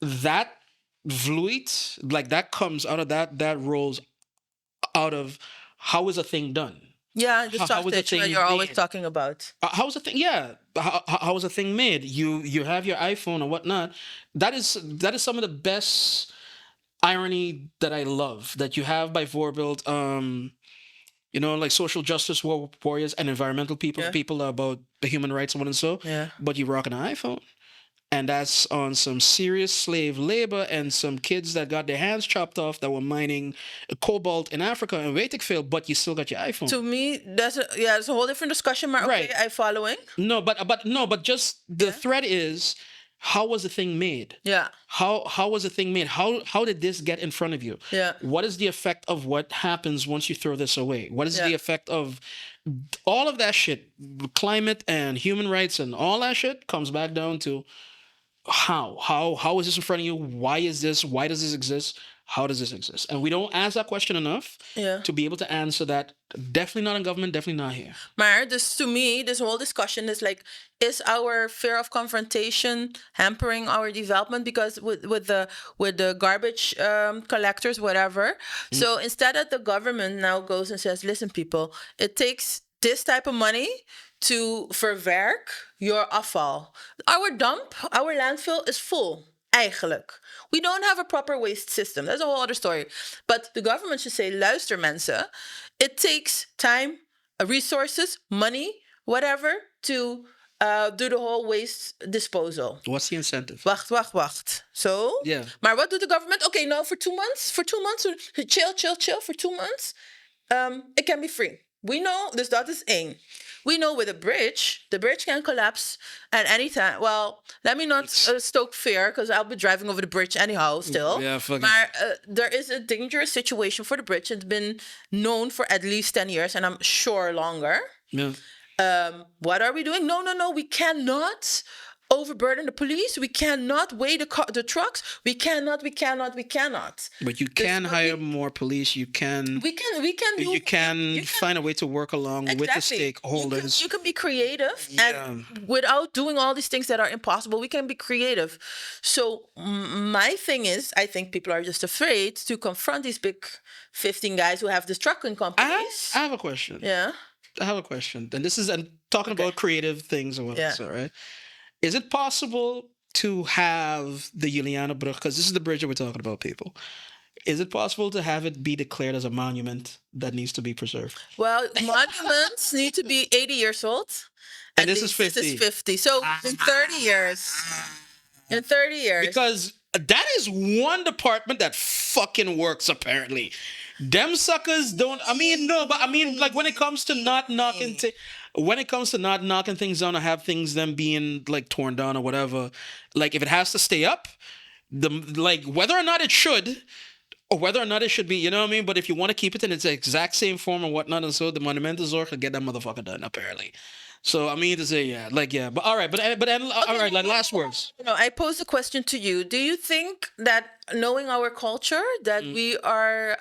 that vloeit, like that comes out of that rolls out of how is a thing done. Yeah, the How stuff is the that thing you're always made? talking about. How is a thing? Yeah, how is a thing made? You have your iPhone or whatnot. That is some of the best irony that I love that you have by voorbeeld, like social justice warriors and environmental people, Yeah. people about the human rights and what and so. Yeah. But you rock an iPhone. And that's on some serious slave labor and some kids that got their hands chopped off that were mining cobalt in Africa and weet ik veel, but you still got your iPhone. To me, that's a whole different discussion. Maar okay, Right. I'm following. No, but just the thread is how was the thing made? Yeah. How was the thing made? How did this get in front of you? Yeah. What is the effect of what happens once you throw this away? What is Yeah. the effect of all of that shit? Climate and human rights and all that shit comes back down to how is this in front of you? Why is this? Why does this exist? How does this exist? And we don't ask that question enough Yeah. to be able to answer that. Definitely not in government, definitely not here. Maar dus to me, this whole discussion is like, is our fear of confrontation hampering our development? Because with the garbage collectors, whatever. So instead that the government now goes and says, listen, people, it takes this type of money to verwerk your afval. Our landfill is full. Eigenlijk. We don't have a proper waste system. That's a whole other story. But the government should say, luister mensen, it takes time, resources, money, whatever, to do the whole waste disposal. What's the incentive? Wacht. So? Yeah. Maar what doet the government? Okay, now for 2 months, chill, for 2 months, it can be free. We know, dus dat is 1. We know with the bridge can collapse at any time. Well, let me not stoke fear because I'll be driving over the bridge anyhow still. Yeah, fucking. But there is a dangerous situation for the bridge. It's been known for at least 10 years and I'm sure longer. Yeah. What are we doing? No. We cannot overburden the police. We cannot weigh the trucks. We cannot. But you can hire more police. You can. You can find a way to work along with the stakeholders. You can be creative, and without doing all these things that are impossible, we can be creative. So my thing is, I think people are just afraid to confront these big 15 guys who have these trucking companies. I have a question. Yeah. I have a question, and this is talking about creative things or whatever. So, right? Is it possible to have the Juliana Brug, because this is the bridge that we're talking about, people? Is it possible to have it be declared as a monument that needs to be preserved? Well, monuments need to be 80 years old. And this is 50. This is 50. So in 30 years. In 30 years. Because that is one department that fucking works, apparently. Them suckers don't... like when it comes to not knocking... things down or have things them being like torn down or whatever, like if it has to stay up, whether or not it should, or whether or not it should be, you know what I mean? But if you want to keep it in its exact same form and whatnot, and so the Monumental Zorg can get that motherfucker done, apparently. So I mean to say, but all right, but all right, like last words. I pose a question to you. Do you think that knowing our culture that we are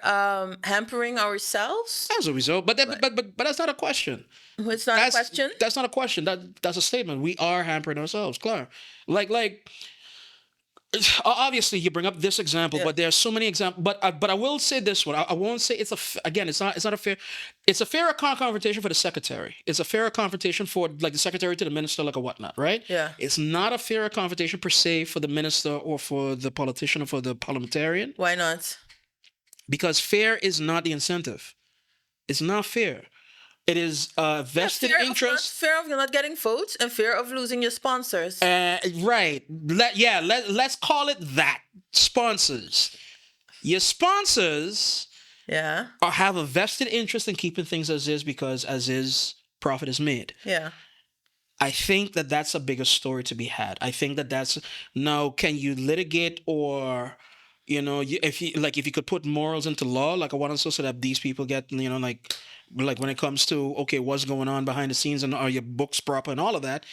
hampering ourselves? As a result, but that's not a question. It's not a question. That's not a question. That's a statement. We are hampering ourselves, Claire. Like. Obviously, you bring up this example, but there are so many examples. But I will say this one. I won't say it's not a fair. It's a fair confrontation for the secretary. It's a fair confrontation for like the secretary to the minister, like a whatnot, right? Yeah. It's not a fair confrontation per se for the minister or for the politician or for the parliamentarian. Why not? Because fair is not the incentive. It's not fair. It is vested interest. Fear of not getting votes and fear of losing your sponsors. Right. Let's call it that. Sponsors. Your sponsors have a vested interest in keeping things as is because as is, profit is made. Yeah. I think that that's a bigger story to be had. I think that that's... Now, can you litigate or... if you could put morals into law, like I want to so that these people get, like when it comes to, okay, what's going on behind the scenes and are your books proper and all of that,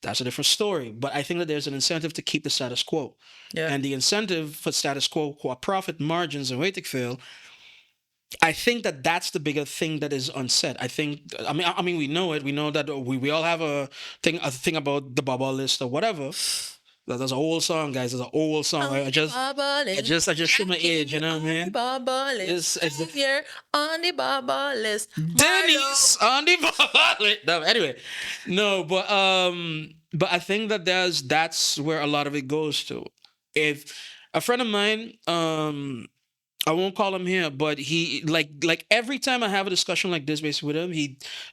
that's a different story. But I think that there's an incentive to keep the status quo. Yeah. And the incentive for status quo, profit margins and weighted fail, I think that that's the bigger thing that is unsaid. I mean, we know it. We know that we all have a thing about the Baba list or whatever. That's an old song, guys. It's an old song. I just show my age, you know what I mean? Baba list. It's here on the Baba list. Dennis on the Baba list. No, anyway, no, but I think that that's where a lot of it goes to. If a friend of mine, I won't call him here, but he like every time I have a discussion like this basically with him,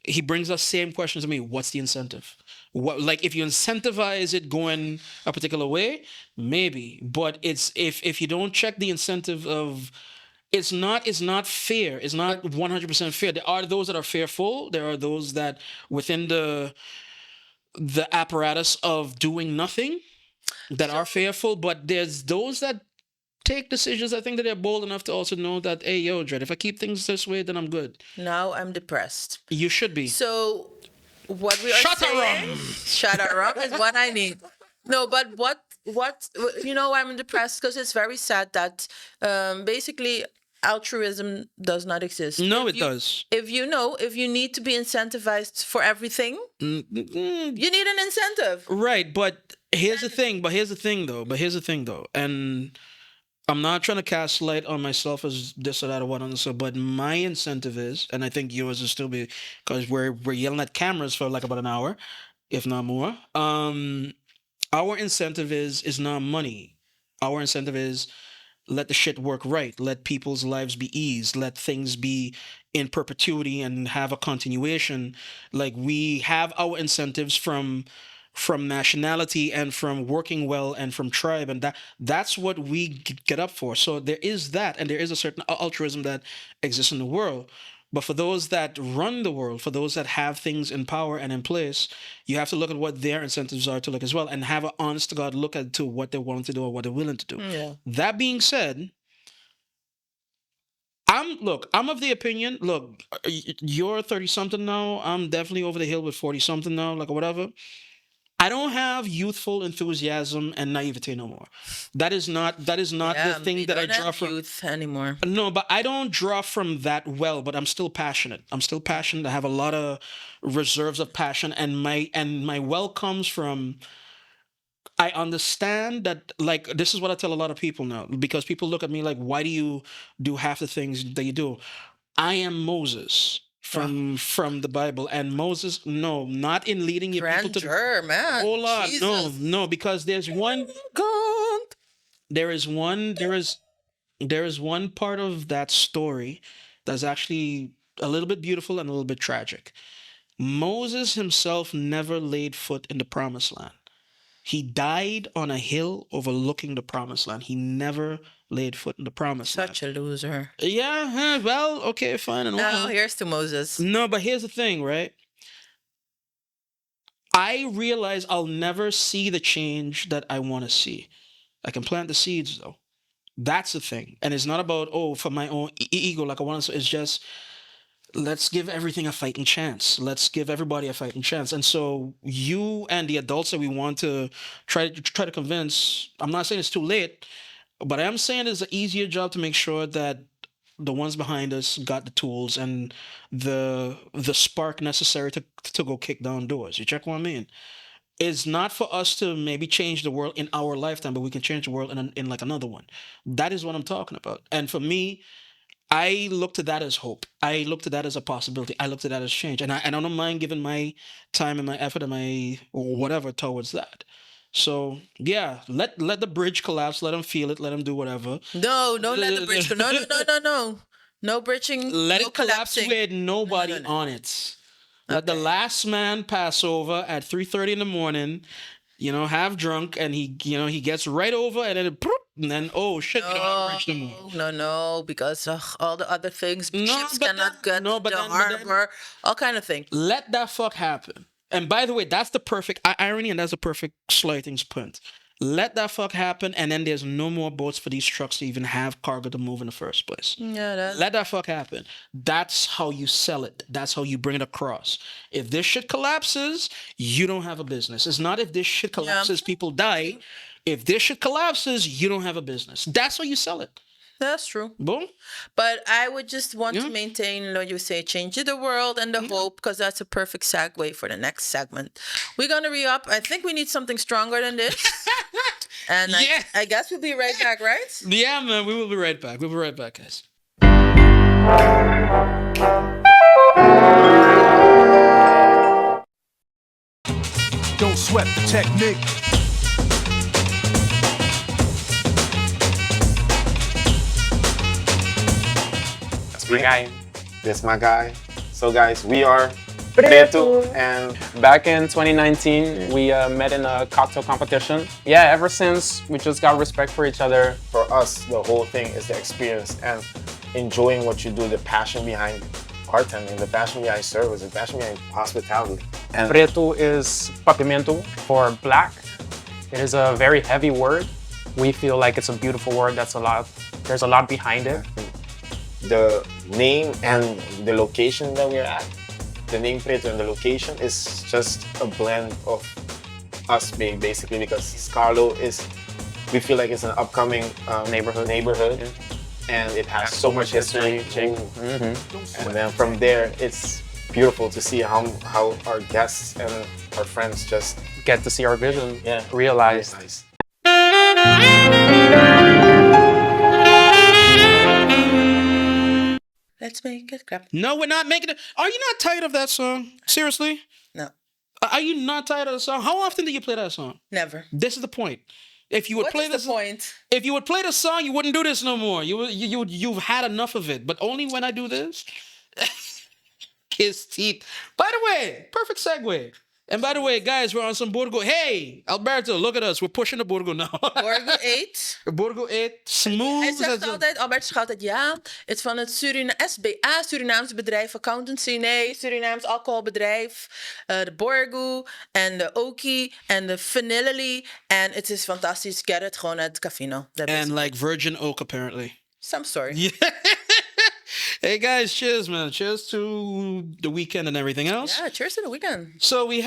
he brings us same questions to me. What's the incentive? What, like if you incentivize it going a particular way, maybe. But it's if you don't check the incentive of it's not fair. It's not 100% fair. There are those that are fearful. There are those that within the apparatus of doing nothing that are fearful, but there's those that take decisions. I think that they're bold enough to also know that, hey, yo, Dred, if I keep things this way, then I'm good. Now I'm depressed. You should be. So what we are saying, shut up is what I need. No, but what I'm depressed because it's very sad that basically altruism does not exist. No, it does. If you need to be incentivized for everything, you need an incentive. Right, but here's the thing though. And I'm not trying to cast light on myself as this or that or what on this, but my incentive is, and I think yours will still be, because we're yelling at cameras for like about an hour, if not more. Our incentive is not money. Our incentive is let the shit work right. Let people's lives be eased. Let things be in perpetuity and have a continuation. Like we have our incentives from nationality and from working well and from tribe, and that's what we get up for. So there is that, and there is a certain altruism that exists in the world. But for those that run the world, for those that have things in power and in place, you have to look at what their incentives are to look as well, and have an honest to God look at to what they're willing to do or what they're willing to do. Yeah. That being said, I'm of the opinion, look, you're 30 something now. I'm definitely over the hill with 40 something now, like whatever. I don't have youthful enthusiasm and naivety no more. That is not the thing we that I don't draw have from. youth anymore. No, but I don't draw from that well, but I'm still passionate. I'm still passionate. I have a lot of reserves of passion, and my well comes from, I understand that, like, this is what I tell a lot of people now, because people look at me like, why do you do half the things that you do? I am Moses from the Bible, and Moses, no, not in leading your people to Grandeur, man. hold on, Jesus. no, because there's one, God. there is one part of that story that's actually a little bit beautiful and a little bit tragic. Moses himself never laid foot in the promised land. He died on a hill overlooking the promised land. He never laid foot in the promised land. Such a loser. Yeah, well, okay, fine and No, all. here's to Moses. No, but here's the thing, right? I realize I'll never see the change that I want to see. I can plant the seeds, though. That's the thing. And it's not about, for my own ego, like I want to, it's just, let's give everything a fighting chance. Let's give everybody a fighting chance. And so you and the adults that we want to try to convince, I'm not saying it's too late, but I am saying it's an easier job to make sure that the ones behind us got the tools and the spark necessary to go kick down doors. You check what I mean? It's not for us to maybe change the world in our lifetime, but we can change the world in like another one. That is what I'm talking about. And for me, I look to that as hope. I look to that as a possibility. I look to that as change. And I don't mind giving my time and my effort and my whatever towards that. So yeah, let the bridge collapse. Let them feel it. Let them do whatever. No, don't let the bridge. No. No bridging. Let no it collapse collapsing. with nobody No. on it. Let the last man pass over at 3:30 in the morning, half drunk, and he gets right over, and then oh shit, you don't have a bridge no more. No, because all the other things, No, ships but cannot get but the then- harbor, all kind of things. Let that fuck happen. And by the way, that's the perfect irony, and that's the perfect slighting point. Let that fuck happen, and then there's no more boats for these trucks to even have cargo to move in the first place. Yeah, Let that fuck happen. That's how you sell it. That's how you bring it across. If this shit collapses, you don't have a business. It's not if this shit collapses, people die. If this shit collapses, you don't have a business. That's how you sell it. that's true. Boom. But I would just want to maintain, you say, change the world and the hope, because that's a perfect segue for the next segment. We're going to re-up. I think we need something stronger than this. And I guess we'll be right back, right? Yeah, man. We will be right back. We'll be right back, guys. Don't sweat the technique. That's my guy. This my guy. So guys, we are Preto, and back in 2019, we met in a cocktail competition. Yeah, ever since, we just got respect for each other. for us, the whole thing is the experience and enjoying what you do, the passion behind bartending, the passion behind service, the passion behind hospitality. And Preto is papimento for black. It is a very heavy word. We feel like it's a beautiful word. There's a lot behind it. the name and the location that we're at, the name Preto and the location is just a blend of us being basically, because Scarlo we feel like it's an upcoming neighborhood, and it has so much history. And then from there, it's beautiful to see how our guests and our friends just Get to see our vision realized. Let's make it clap. No, we're not making it. Are you not tired of that song? Seriously? No, Are you not tired of the song? How often do you play that song? never. This is the point. If you would What play is this, the point? if you would play the song, you wouldn't do this no more. You've had enough of it. But only when I do this, kiss teeth. By the way, perfect segue. And by the way, guys, we're on some Burgo. Hey, Alberto, look at us. We're pushing the Burgo now. Borgo 8. Burgo 8, Hij smooth. zegt altijd, Albert zegt altijd, ja, het is van het SBA, Surinaams bedrijf accountancy. Nee, Surinaams alcoholbedrijf. De Borgo en de Oki en de Vanillely. En het is fantastisch. Get it gewoon uit Kafino. And like Virgin Oak, apparently. Some story. Yeah. Hey guys, cheers, man. Cheers to the weekend and everything else. Yeah, cheers to the weekend. So we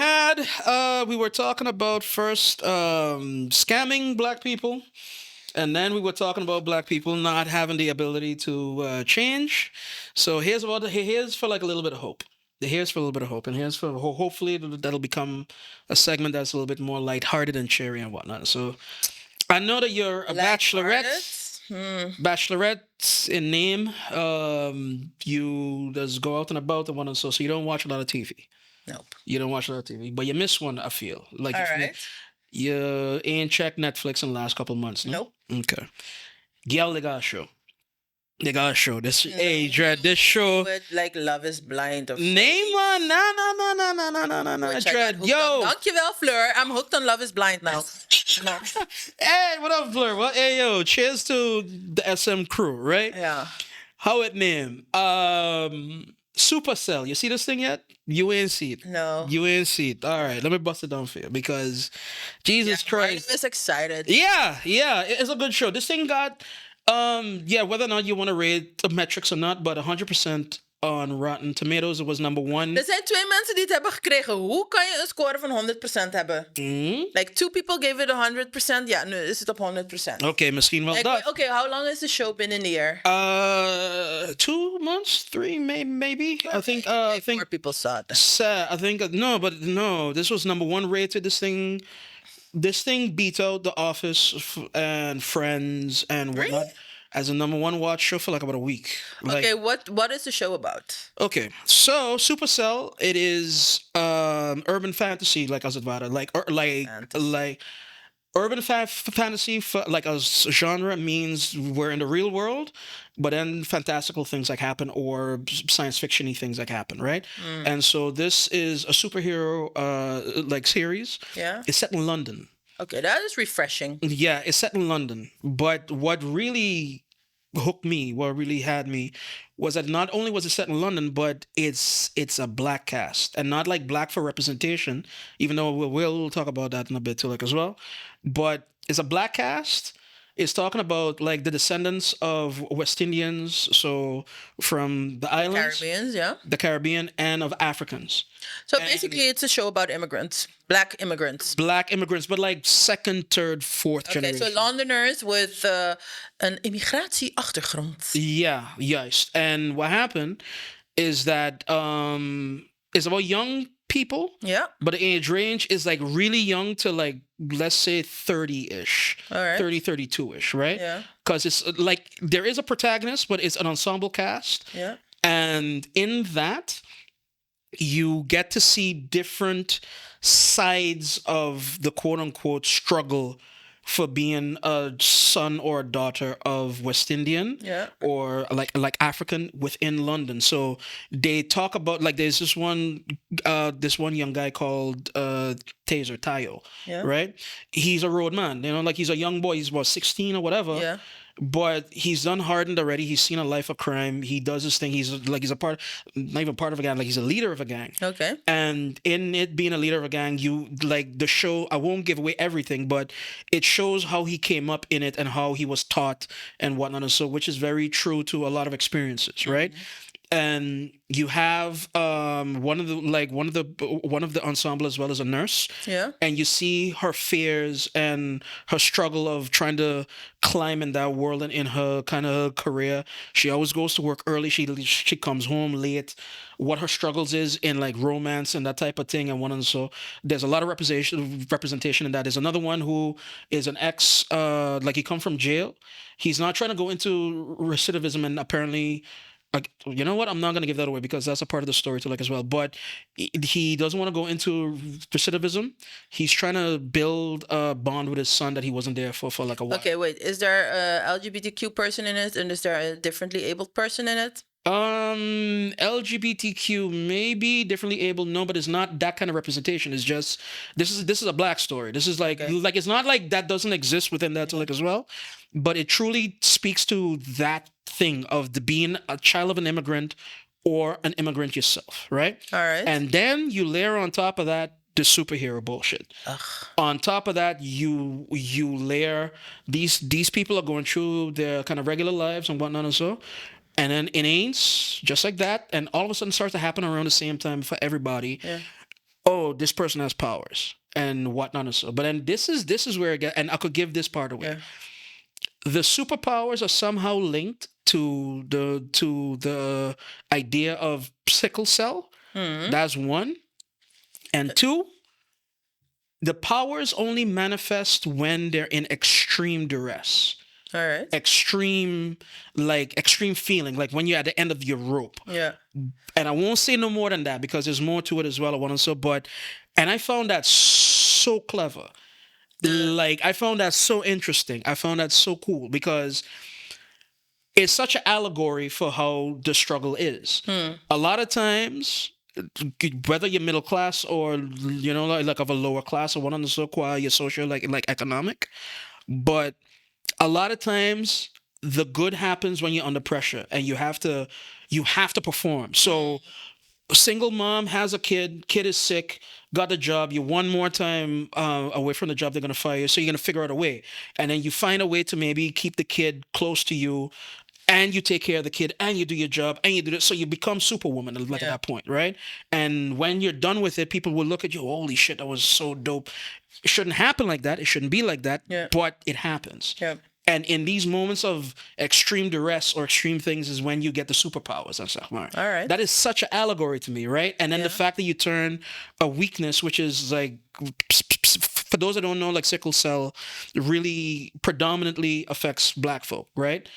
were talking about first scamming black people. And then we were talking about black people not having the ability to change. So here's for like a little bit of hope. Here's for a little bit of hope. And here's for hopefully that'll become a segment that's a little bit more lighthearted and cheery and whatnot. So I know that you're a bachelorette. Bachelorette in name. You just go out and about and whatnot. So you don't watch a lot of TV. Nope. You don't watch a lot of TV. But you miss one, I feel. Like All right. You ain't checked Netflix in the last couple of months, no? Nope. Okay. Girl, they got a show. They got a show. Hey, Dread, this show. With like Love is Blind. Of Name one. No. Dread, yo. Dankjewel, Fleur. I'm hooked on Love is Blind now. Hey, what up, Fleur? Well, hey, yo, cheers to the SM crew, right? Yeah. How it name? Supacell. You see this thing yet? You ain't see it. No. You ain't see it. All right, let me bust it down for you because Jesus Christ. I was excited. Yeah, it's a good show. This thing got, whether or not you want to rate the metrics or not, but 100% on Rotten Tomatoes. It was number 1. Er zijn 2 mensen die het hebben gekregen. Hoe kan je een score van 100% hebben? Like 2 people gave it 100%. Ja, nu is het op 100%. Oké, misschien wel dat. Okay, how long is the show been in the air? 2 months, 3 maybe. I think. More people saw it. I think no. This was number 1 rated. This thing beat out The Office and Friends and whatnot. Really? As a number 1 watch show for like about a week. Okay, what is the show about? Okay, so Supacell, it is urban fantasy, like as it were, like urban fantasy, like as genre means we're in the real world, but then fantastical things like happen or science fiction-y things like happen, right? And so this is a superhero like series. Yeah. It's set in London. Okay, that is refreshing. Yeah, it's set in London. But what really hooked me, what really had me, was that not only was it set in London, but it's a black cast. And not like black for representation, even though we'll talk about that in a bit too, like as well. But it's a black cast. It's talking about like the descendants of West Indians, so from the islands, Caribbeans, yeah. the Caribbean, and of Africans. So basically, it's a show about immigrants, black immigrants. Black immigrants, but like second, third, fourth generation. Okay, so Londoners with een immigratieachtergrond. Yeah, juist. And what happened is that it's about young people. Yeah. But the age range is like really young to like, let's say 30-ish. All right. 30, 32-ish, right? Yeah. Because it's like, there is a protagonist, but it's an ensemble cast. Yeah. And in that, you get to see different sides of the quote-unquote struggle for being a son or a daughter of West Indian, yeah, or like African within London. So they talk about, like, there's this one young guy called Tayo, yeah, right? He's a roadman, you know, like he's a young boy. He's about 16 or whatever. Yeah. But he's unhardened already. He's seen a life of crime. He does his thing. He's a part, not even part of a gang, like he's a leader of a gang. Okay. And in it being a leader of a gang, you, like, the show, I won't give away everything, but it shows how he came up in it and how he was taught and whatnot. And so, which is very true to a lot of experiences, right? And you have one of the ensemble as well as a nurse. Yeah. And you see her fears and her struggle of trying to climb in that world and in her kind of career. She always goes to work early. She comes home late. What her struggles is in like romance and that type of thing. And so there's a lot of representation in that. There's another one who is an ex, like he come from jail. He's not trying to go into recidivism, and apparently, you know what? I'm not going to give that away because that's a part of the story too, like, as well. But he doesn't want to go into recidivism. He's trying to build a bond with his son that he wasn't there for like a while. Okay, wait. Is there a LGBTQ person in it, and is there a differently abled person in it? LGBTQ maybe differently able, no, but it's not that kind of representation. It's just this is a black story. This is like it's not like that doesn't exist within that like as well, but it truly speaks to that thing of the being a child of an immigrant or an immigrant yourself, right? All right. And then you layer on top of that the superhero bullshit. On top of that, you layer these people are going through their kind of regular lives and whatnot and so. And then it ends just like that, and all of a sudden starts to happen around the same time for everybody. Yeah. Oh, this person has powers and whatnot and so. But then this is where it gets, and I could give this part away. Yeah. The superpowers are somehow linked to the idea of sickle cell. That's one. And two, the powers only manifest when they're in extreme duress. All right. Extreme feeling, like when you're at the end of your rope. Yeah. And I won't say no more than that because there's more to it as well. And I found that so clever. Like, I found that so interesting. I found that so cool because it's such an allegory for how the struggle is. A lot of times, whether you're middle class or, you know, like of a lower class or one on the so you're social, like economic, but a lot of times the good happens when you're under pressure and you have to perform. So a single mom has a kid is sick, got the job, you're one more time away from the job, they're going to fire you, so you're going to figure out a way. And then you find a way to maybe keep the kid close to you, and you take care of the kid, and you do your job, and you do this, so you become Superwoman at that point, right? And when you're done with it, people will look at you, holy shit, that was so dope. It shouldn't happen like that, it shouldn't be like that, but it happens. Yeah. And in these moments of extreme duress or extreme things is when you get the superpowers and stuff. All right. That is such an allegory to me, right? And then the fact that you turn a weakness, which is like, for those that don't know, like sickle cell really predominantly affects black folk, right?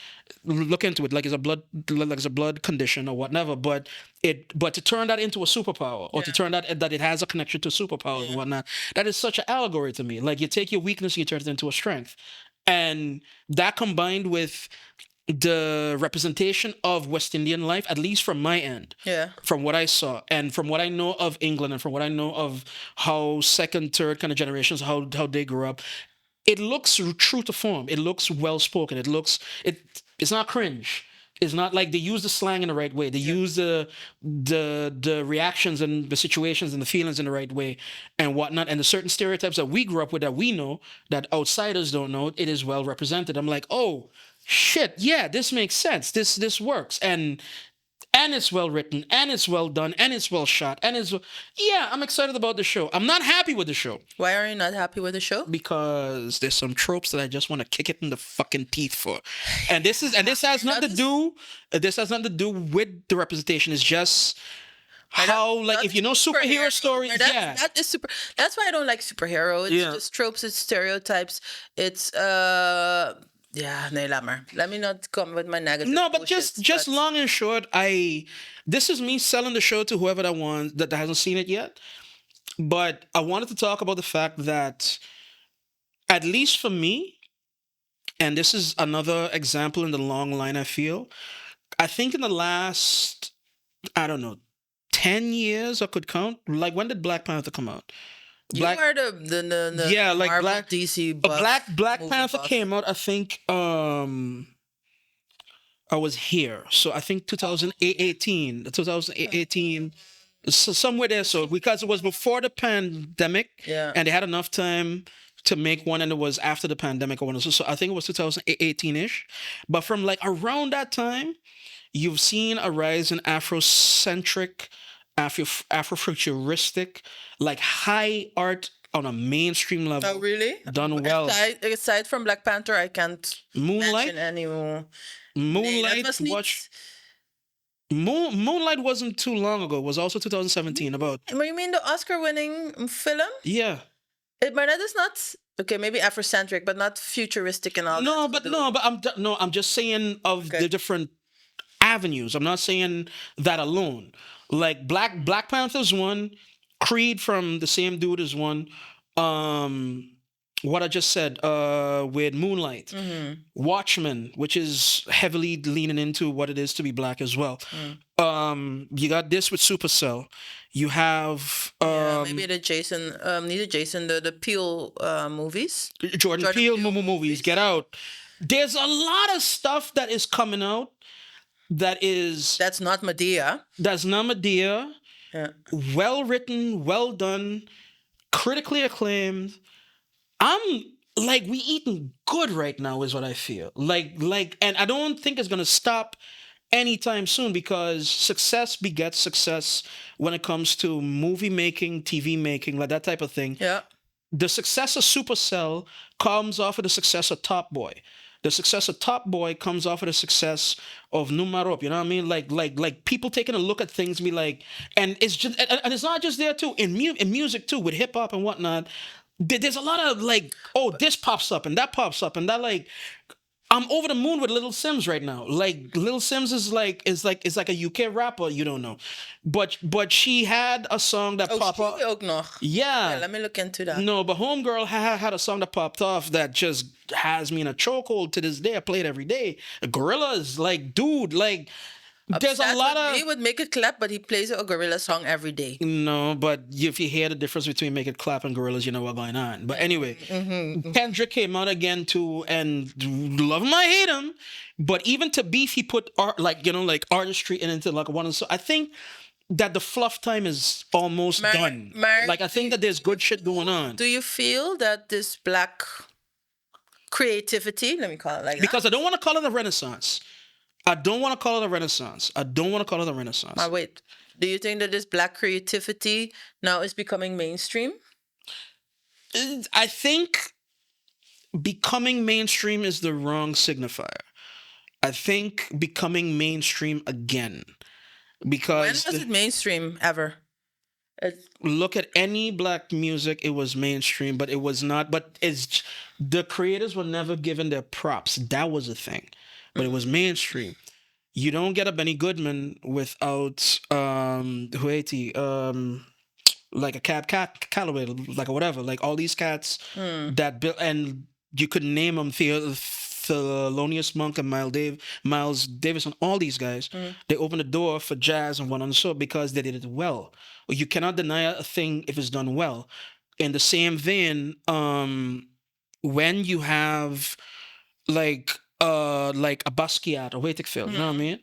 Look into it, like it's a blood condition or whatever. But to turn that into a superpower, or to turn that it has a connection to superpowers and whatnot, that is such an allegory to me. Like, you take your weakness and you turn it into a strength. And that combined with the representation of West Indian life, at least from my end, from what I saw and from what I know of England and from what I know of how second, third kind of generations, how they grew up, it looks true to form. It looks well spoken. It's not cringe. It's not like they use the slang in the right way. They use the reactions and the situations and the feelings in the right way and whatnot. And the certain stereotypes that we grew up with that we know, that outsiders don't know, it is well represented. I'm like, oh, shit, yeah, this makes sense. This works. And it's well written, and it's well done, and it's well shot, and I'm excited about the show. I'm not happy with the show. Why are you not happy with the show? Because there's some tropes that I just want to kick it in the fucking teeth for. And this has nothing to do with the representation. It's just how, like, if you know superhero stories, That's why I don't like superhero. It's just tropes, it's stereotypes. It's let me not come with my negative. No, but just long and short, this is me selling the show to whoever that hasn't seen it yet. But I wanted to talk about the fact that, at least for me, and this is another example in the long line, I think in the last, I don't know, 10 years I could count. Like, when did Black Panther come out? You are the like Marvel Black DC buff, Black Panther came out, I think I was here, so I think 2018 so somewhere there, so because it was before the pandemic, and they had enough time to make one, and it was after the pandemic or one, so I think it was 2018-ish. But from like around that time, you've seen a rise in Afrocentric, Afrofuturistic, like high art on a mainstream level. Oh, really? Done well. Aside from Black Panther, I can't mention any more. Moonlight wasn't too long ago. It was also 2017. You mean the Oscar-winning film? Yeah. But that is not maybe Afrocentric, but not futuristic and all. I'm just saying of the different avenues. I'm not saying that alone. Like Black Panther's one, Creed from the same dude is one. what I just said, with Moonlight, Watchmen, which is heavily leaning into what it is to be black as well. You got this with Supercell. You have maybe the Jason, the Peel movies. Jordan Peele movies. Get Out. There's a lot of stuff that is coming out That's not Medea. That's not Medea. Yeah. Well written, well done, critically acclaimed. I'm like, we eating good right now is what I feel. And I don't think it's gonna stop anytime soon, because success begets success when it comes to movie making, TV making, like that type of thing. Yeah. The success of Supercell comes off of the success of Top Boy. The success of Top Boy comes off of the success of Numarop. You know what I mean? Like people taking a look at things, and be like, and it's just, and it's not just there too in music too, with hip hop and whatnot. There's a lot of like, oh, this pops up and that pops up and that, like, I'm over the moon with Little Sims right now. Like, Little Sims is like a UK rapper, you don't know, but she had a song that popped up. Ook nog. Yeah. Let me look into that. No, but Homegirl had a song that popped off that just has me in a chokehold to this day. I play it every day. Gorillas, like, dude, like, there's a lot of. He would make it clap, but he plays a gorilla song every day. No, but if you hear the difference between Make It Clap and Gorillas, you know what's going on. But anyway, Kendrick came out again too, and love him, I hate him. But even to Beef, he put art, like, you know, like artistry into like one. So I think that the fluff time is almost done. Like, I think that there's good shit going on. Do you feel that this black creativity, let me call it like that? Because I don't want to call it a renaissance. I don't want to call it a renaissance. But wait, do you think that this black creativity now is becoming mainstream? I think becoming mainstream is the wrong signifier. I think becoming mainstream again. Because when was it mainstream ever? Look at any black music, it was mainstream, but it was not. But it's the creators were never given their props. That was a thing. But it was mainstream. You don't get a Benny Goodman without like a Cab Calloway, like a whatever, like all these cats that built, and you could name them Thelonious Monk and Miles Davis and all these guys. They opened the door for jazz and whatnot, so because they did it well. You cannot deny a thing if it's done well. In the same vein, when you have like a Basquiat or weet ik veel, you know what I mean?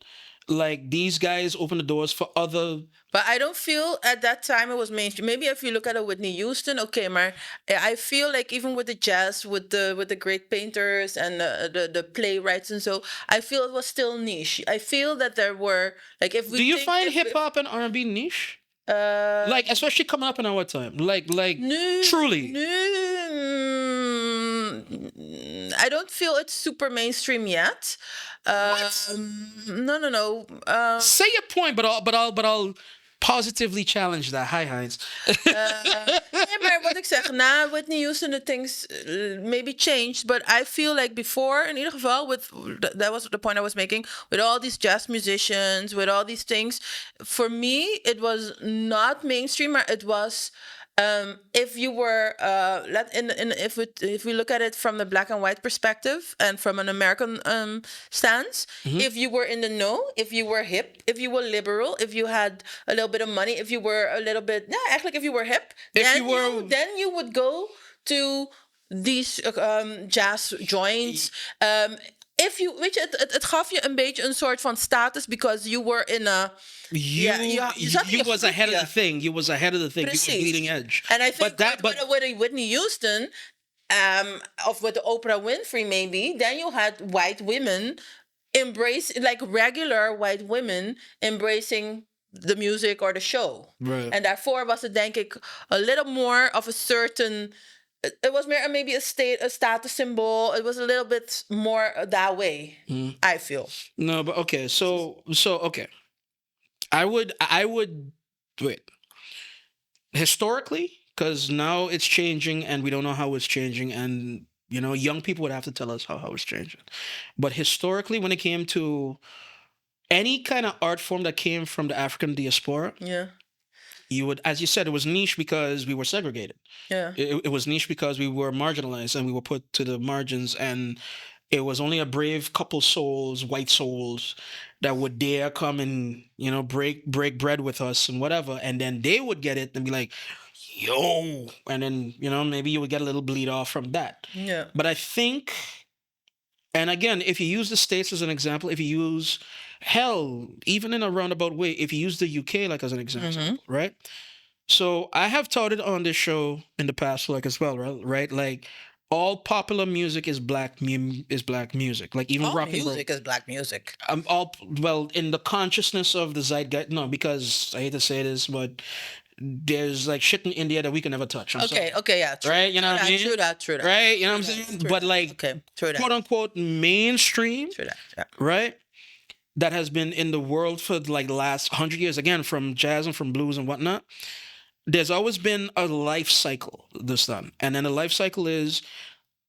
Like, these guys open the doors for other. But I don't feel at that time it was mainstream. Maybe if you look at a Whitney Houston, okay, maar I feel like even with the jazz, with the great painters and the playwrights and so, I feel it was still niche. I feel that there were, like, if we. Do you find hip hop and R&B niche? Like, especially coming up in our time, like truly. I don't feel it's super mainstream yet. What? No. Say your point, but I'll positively challenge that. Hi, Heinz. Nee, maar wat ik zeg, na Whitney Houston, the things maybe changed, but I feel like before, in ieder geval, that was the point I was making, with all these jazz musicians, with all these things, for me, it was not mainstream, but it was. If you were, if we look at it from the black and white perspective and from an American stance, if you were in the know, if you were hip, if you were liberal, if you had a little bit of money, if you were a little bit, eigenlijk if you were hip, then you would go to these jazz joints. If you, weet je, het gaf je een beetje een soort van status because you were in a. You was ahead of the thing. You was ahead of the thing. Precies. You were bleeding edge. And I think with Whitney Houston, of with Oprah Winfrey maybe, then you had white women like regular white women embracing the music or the show. Right. En daarvoor was het denk ik a little more of a certain. It was maybe a status symbol. It was a little bit more that way. I feel. No, but okay. So okay. I would wait. Historically, because now it's changing and we don't know how it's changing, and you know, young people would have to tell us how it's changing. But historically, when it came to any kind of art form that came from the African diaspora, you would, as you said, it was niche because we were segregated. Yeah. It was niche because we were marginalized and we were put to the margins, and it was only a brave couple souls, white souls, that would dare come and break bread with us and whatever, and then they would get it and be like, yo, and then maybe you would get a little bleed off from that. Yeah. But I think, and again, if you use the States as an example, if you use, hell, even in a roundabout way, if you use the UK like as an example, right? So I have taught it on this show in the past, like as well, right? Like all popular music is black music. Like even All rock and roll. music is black music. Well, in the consciousness of the zeitgeist. No, because I hate to say this, but there's like shit in India that we can never touch. I'm sorry. Okay, yeah, true. Right? You know what I mean? True that. Right? You know what I'm saying? But like, Okay, true that. quote unquote mainstream, True that. Yeah. right? That has been in the world for like the last 100 years, again, from jazz and from blues and whatnot. There's always been a life cycle this done. And then the life cycle is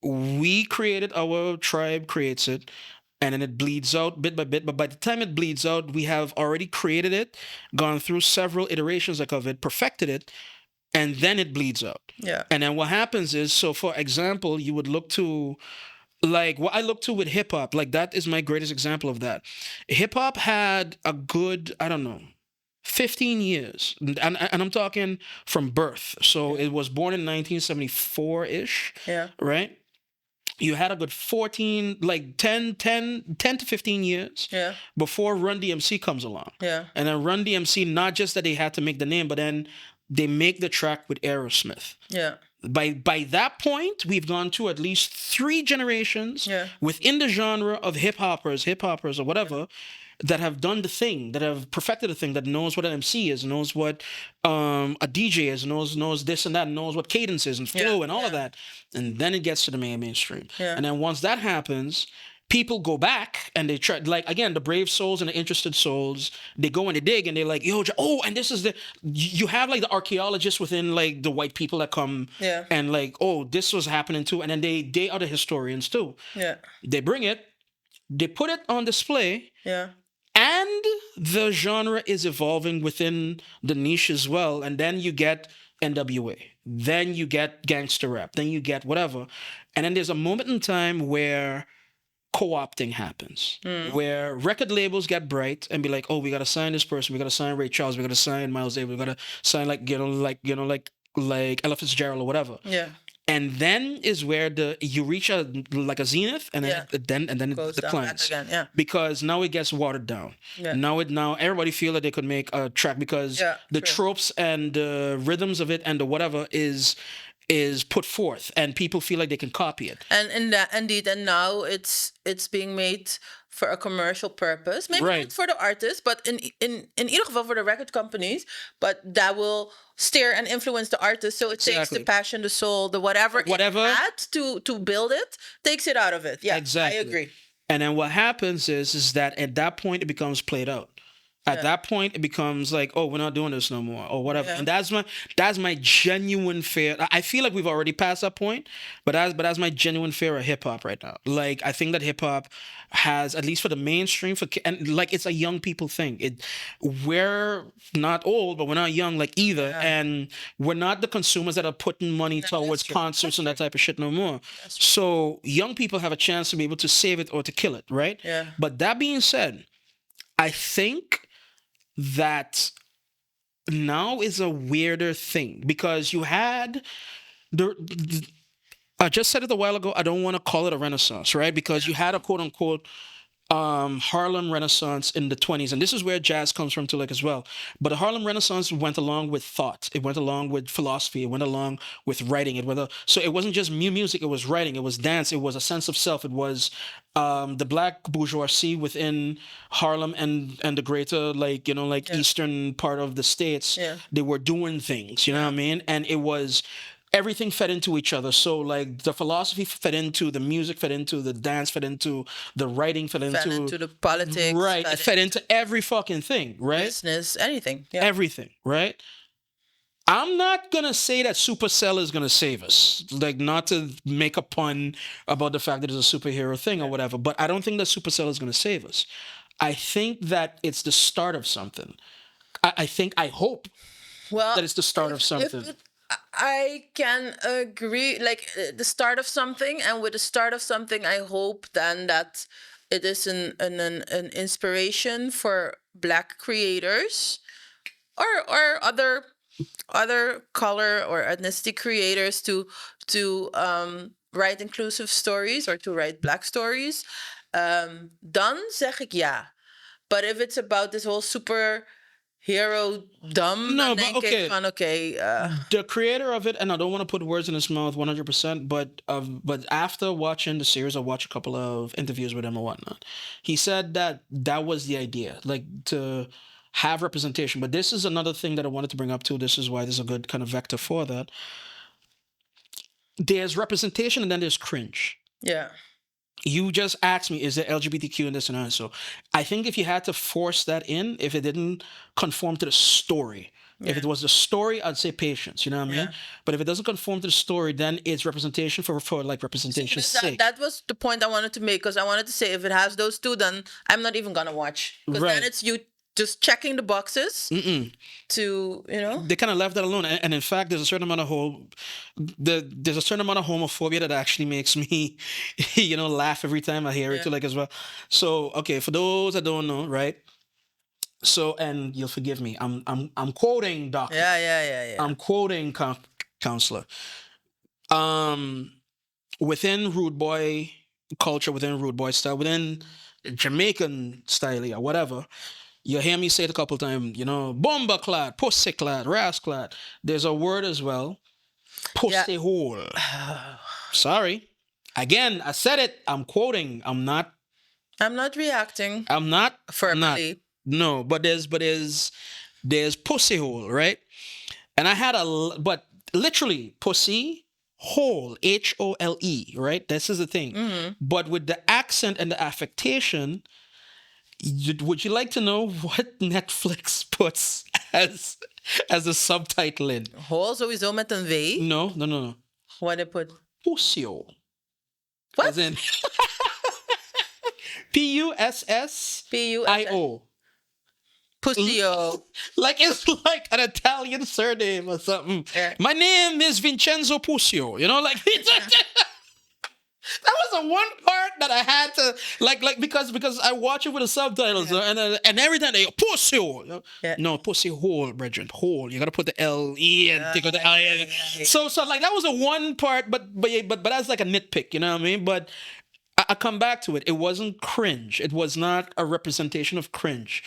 we created, our tribe creates it, and then it bleeds out bit by bit. But by the time it bleeds out, we have already created it, gone through several iterations of it, perfected it, and then it bleeds out. Yeah. And then what happens is, so for example, you would look to, like what I look to with hip hop, like that is my greatest example of that. Hip hop had a good, I don't know, 15 years. And I'm talking from birth. So it was born in 1974-ish. Yeah. Right? You had a good 14, like 10 to 15 years Yeah. before Run DMC comes along. Yeah. And then Run DMC, not just that they had to make the name, but then they make the track with Aerosmith. Yeah. By that point, we've gone to at least 3 generations within the genre of hip hoppers or whatever, that have done the thing, that have perfected the thing, that knows what an MC is, knows what a DJ is, knows this and that, knows what cadence is and flow and all of that. And then it gets to the mainstream. Yeah. And then once that happens, people go back and they try, like, again, the brave souls and the interested souls, they go and they dig and they're like, yo, and this is you have like the archaeologists within like the white people that come and like, oh, this was happening too. And then they are the historians too. Yeah. They bring it, they put it on display. Yeah. And the genre is evolving within the niche as well. And then you get NWA. Then you get gangster rap. Then you get whatever. And then there's a moment in time where co-opting happens, where record labels get bright and be like, oh, we got to sign this person. We got to sign Ray Charles. We got to sign Miles Davis. We got to sign like Ella Fitzgerald or whatever. Yeah. And then is where you reach a zenith, and then it declines. Because now it gets watered down. Yeah. Now everybody feel that they could make a track because the tropes and the rhythms of it and the whatever is put forth, and people feel like they can copy it. And now it's being made for a commercial purpose, maybe not for the artists, but in ieder geval for the record companies. But that will steer and influence the artist. So it takes the passion, the soul, the whatever it had to build it, takes it out of it. Yeah, exactly. I agree. And then what happens is that at that point it becomes played out. At that point, it becomes like, oh, we're not doing this no more, or whatever. Yeah. And that's my genuine fear. I feel like we've already passed that point, but that's my genuine fear of hip hop right now. Like, I think that hip hop has, at least for the mainstream, and like it's a young people thing. We're not old, but we're not young like either, and we're not the consumers that are putting money towards concerts and that type of shit no more. So young people have a chance to be able to save it or to kill it, right? Yeah. But that being said, I think that now is a weirder thing because you had I just said it a while ago, I don't want to call it a renaissance, right? Because you had a quote unquote Harlem Renaissance in the 20s, and this is where jazz comes from too, like as well. But the Harlem Renaissance went along with thought, it went along with philosophy, it went along with writing. So it wasn't just music, it was writing, it was dance, it was a sense of self, it was the black bourgeoisie within Harlem and the greater eastern part of the states. Yeah. They were doing things, you know what I mean? And it was everything fed into each other. So like the philosophy fed into the music, fed into the dance, fed into the writing, fed into the politics, right? Fed into every fucking thing, right? Business, anything, everything, right? I'm not gonna say that Supacell is gonna save us, like not to make a pun about the fact that it's a superhero thing or whatever, but I don't think that Supacell is gonna save us. I think that it's the start of something. I hope Well, that it's the start of if something. I can agree, like the start of something, and with the start of something, I hope then that it is an inspiration for Black creators or other color or ethnicity creators to write inclusive stories or to write Black stories. Dan zeg ik ja. But if it's about this whole superhero dumb, No, dan but denk okay. ik van The creator of it, and I don't want to put words in his mouth 100%, but after watching the series, I watched a couple of interviews with him and whatnot. He said that was the idea, like to have representation. But this is another thing that I wanted to bring up too. This is why this is a good kind of vector for that. There's representation and then there's cringe. yeah. You just asked me, is there LGBTQ in this and that? So I think if you had to force that in, if it didn't conform to the story, if it was the story, I'd say patience, you know what I mean? Yeah. But if it doesn't conform to the story, then it's representation for like representation's sake. That was the point I wanted to make, because I wanted to say if it has those two, then I'm not even gonna watch, because Right. then it's you just checking the boxes to They kind of left that alone, and in fact, there's a certain amount of homophobia that actually makes me, laugh every time I hear it too, like as well. So, okay, for those that don't know, right? So, and you'll forgive me, I'm quoting doctor. yeah. I'm quoting counselor. Within rude boy culture, within rude boy style, within Jamaican style or whatever. You hear me say it a couple times, bomba clad, pussy clad, ras clad. There's a word as well, pussy hole. Sorry. Again, I said it. I'm quoting. I'm not reacting I'm verbally. not. No, but there's pussy hole, right? And I had but literally pussy hole, HOLE, right? This is the thing. But with the accent and the affectation. Would you like to know what Netflix puts as a subtitle in? Hole sowieso met een W. No. What they put? Pussio. What? As in PUSSIO. Pussio. Like it's like an Italian surname or something. Yeah. My name is Vincenzo Pussio. Like that was the one part that I had to like because I watch it with the subtitles and every time they go, pussy. No, pussy hole, brethren, hole. You gotta put the L-E and take out the L. So like that was a one part, but that's like a nitpick, you know what I mean? But I come back to it. It wasn't cringe. It was not a representation of cringe,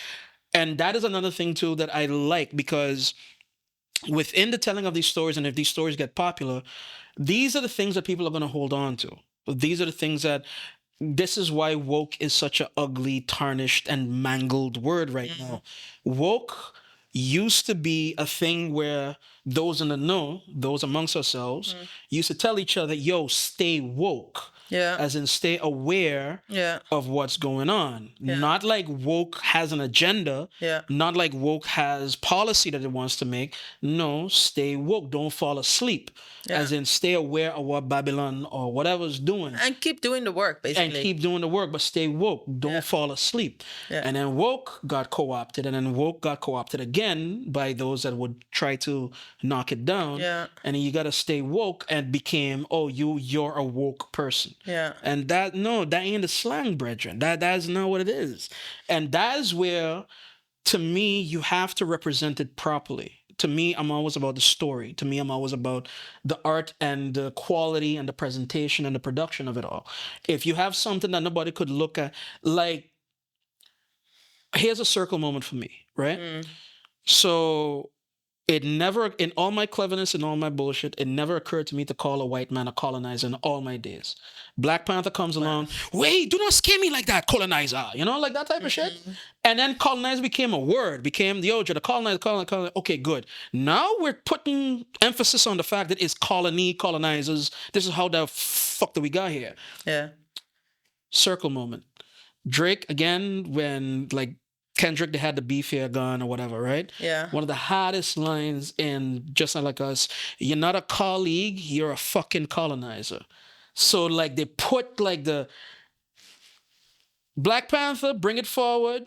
and that is another thing too that I like, because within the telling of these stories, and if these stories get popular, these are the things that people are going to hold on to. These are the things this is why woke is such an ugly, tarnished, and mangled word right now. Woke used to be a thing where those in the know, those amongst ourselves, used to tell each other, yo, stay woke. Yeah. As in stay aware of what's going on. Yeah. Not like woke has an agenda. Yeah. Not like woke has policy that it wants to make. No, stay woke. Don't fall asleep. Yeah. As in stay aware of what Babylon or whatever's doing. And keep doing the work, basically. And keep doing the work, but stay woke. Don't fall asleep. Yeah. And then woke got co-opted, and then woke got co-opted again by those that would try to knock it down. Yeah. And then you gotta stay woke and became, you're a woke person. Yeah. And that ain't the slang, brethren. That's not what it is. And that is where, to me, you have to represent it properly. To me, I'm always about the story. To me, I'm always about the art and the quality and the presentation and the production of it all. If you have something that nobody could look at, like, here's a circle moment for me, right? So it never, in all my cleverness and all my bullshit, it never occurred to me to call a white man a colonizer in all my days. Black Panther comes along, wait, do not scare me like that, colonizer. Like that type of shit. And then colonizer became a word, became the colonizer. Okay, good. Now we're putting emphasis on the fact that it's colonizers. This is how the fuck that we got here. Yeah. Circle moment. Drake, again, when like Kendrick, they had the beef here gun or whatever, right? Yeah. One of the hardest lines in Just Not Like Us, you're not a colleague, you're a fucking colonizer. So like they put like the Black Panther, bring it forward.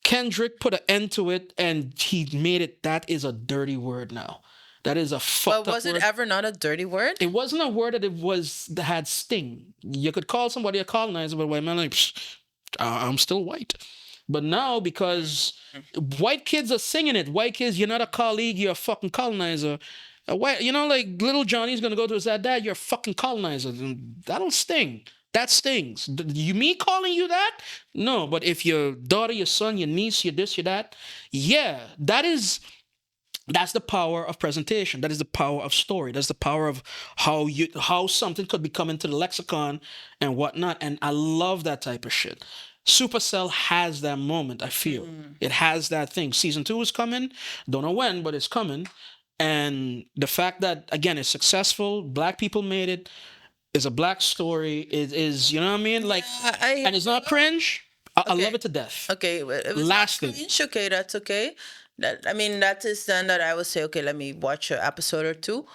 Kendrick put an end to it, and he made it. That is a dirty word now. That is a fucked But up was word. it ever not a dirty word? It wasn't a word that had sting. You could call somebody a colonizer, but white man like, I'm still white. But now, because white kids are singing it, white kids, you're not a colleague, you're a fucking colonizer. Like little Johnny's gonna go to his dad, you're a fucking colonizer. That don't sting. That stings. Me calling you that? No, but if your daughter, your son, your niece, your this, your that, yeah, that's the power of presentation. That is the power of story. That's the power of how something could become into the lexicon and whatnot. And I love that type of shit. Supacell has that moment, I feel. It has that thing. Season 2 is coming. Don't know when, but it's coming. And the fact that, again, it's successful, black people made it, it's a black story, it is, you know what I mean? Like, and it's not cringe. I love it to death. Okay, it was Last not thing. cringe. Okay, that's okay. That is then that I would say, okay, let me watch an episode or two.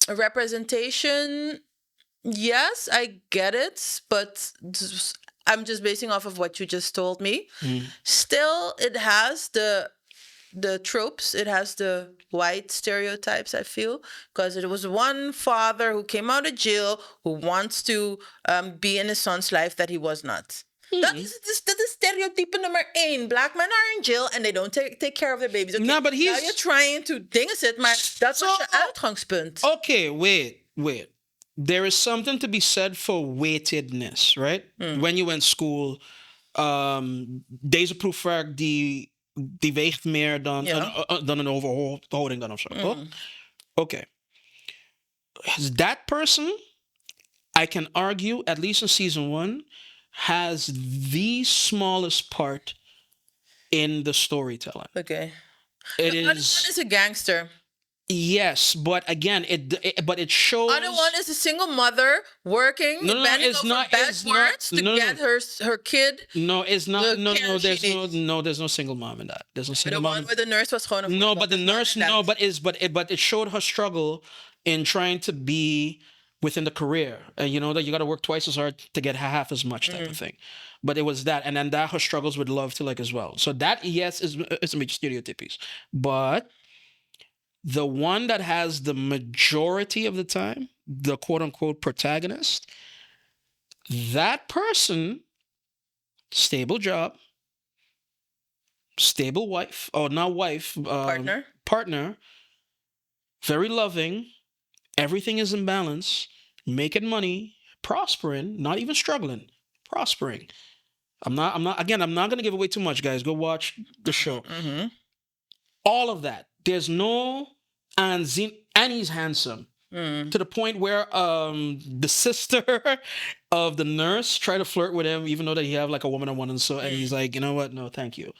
Representation, yes, I get it, but I'm just basing off of what you just told me. Still, it has the tropes, it has the white stereotypes, I feel, because it was one father who came out of jail who wants to be in his son's life that he was not. Dat is stereotype number 1. Black men are in jail and they don't take care of their babies. Okay, No, but now you're trying to dingen it, maar dat was je uitgangspunt. Okay, wait. There is something to be said for weightedness, right? When you went school, deze proefwerk die weegt meer dan een overhouding dan of zo, toch? Okay. That person, I can argue, at least in season 1, has the smallest part in the storytelling. Okay. It The other one is a gangster. Yes, but again, it shows. Other one is a single mother working, bending over backwards to get her kid. No, it's not. No, care there's she there's no single mom in that. There's no single The mom. one where the nurse was gewoon. No, but the nurse. No, but it showed her struggle in trying to be within the career, and you know that you got to work twice as hard to get half as much type of thing. But it was that, and then that her struggles with love too, like as well. So that yes is a major stereotypies, but the one that has the majority of the time, the quote unquote protagonist, that person, stable job, stable wife, or not wife, partner, very loving, everything is in balance, making money, prospering, not even struggling, prospering. I'm not gonna give away too much, guys. Go watch the show. All of that. There's no and he's handsome to the point where the sister of the nurse tried to flirt with him, even though that he have like a woman on one, and so and he's like, you know what? No, thank you.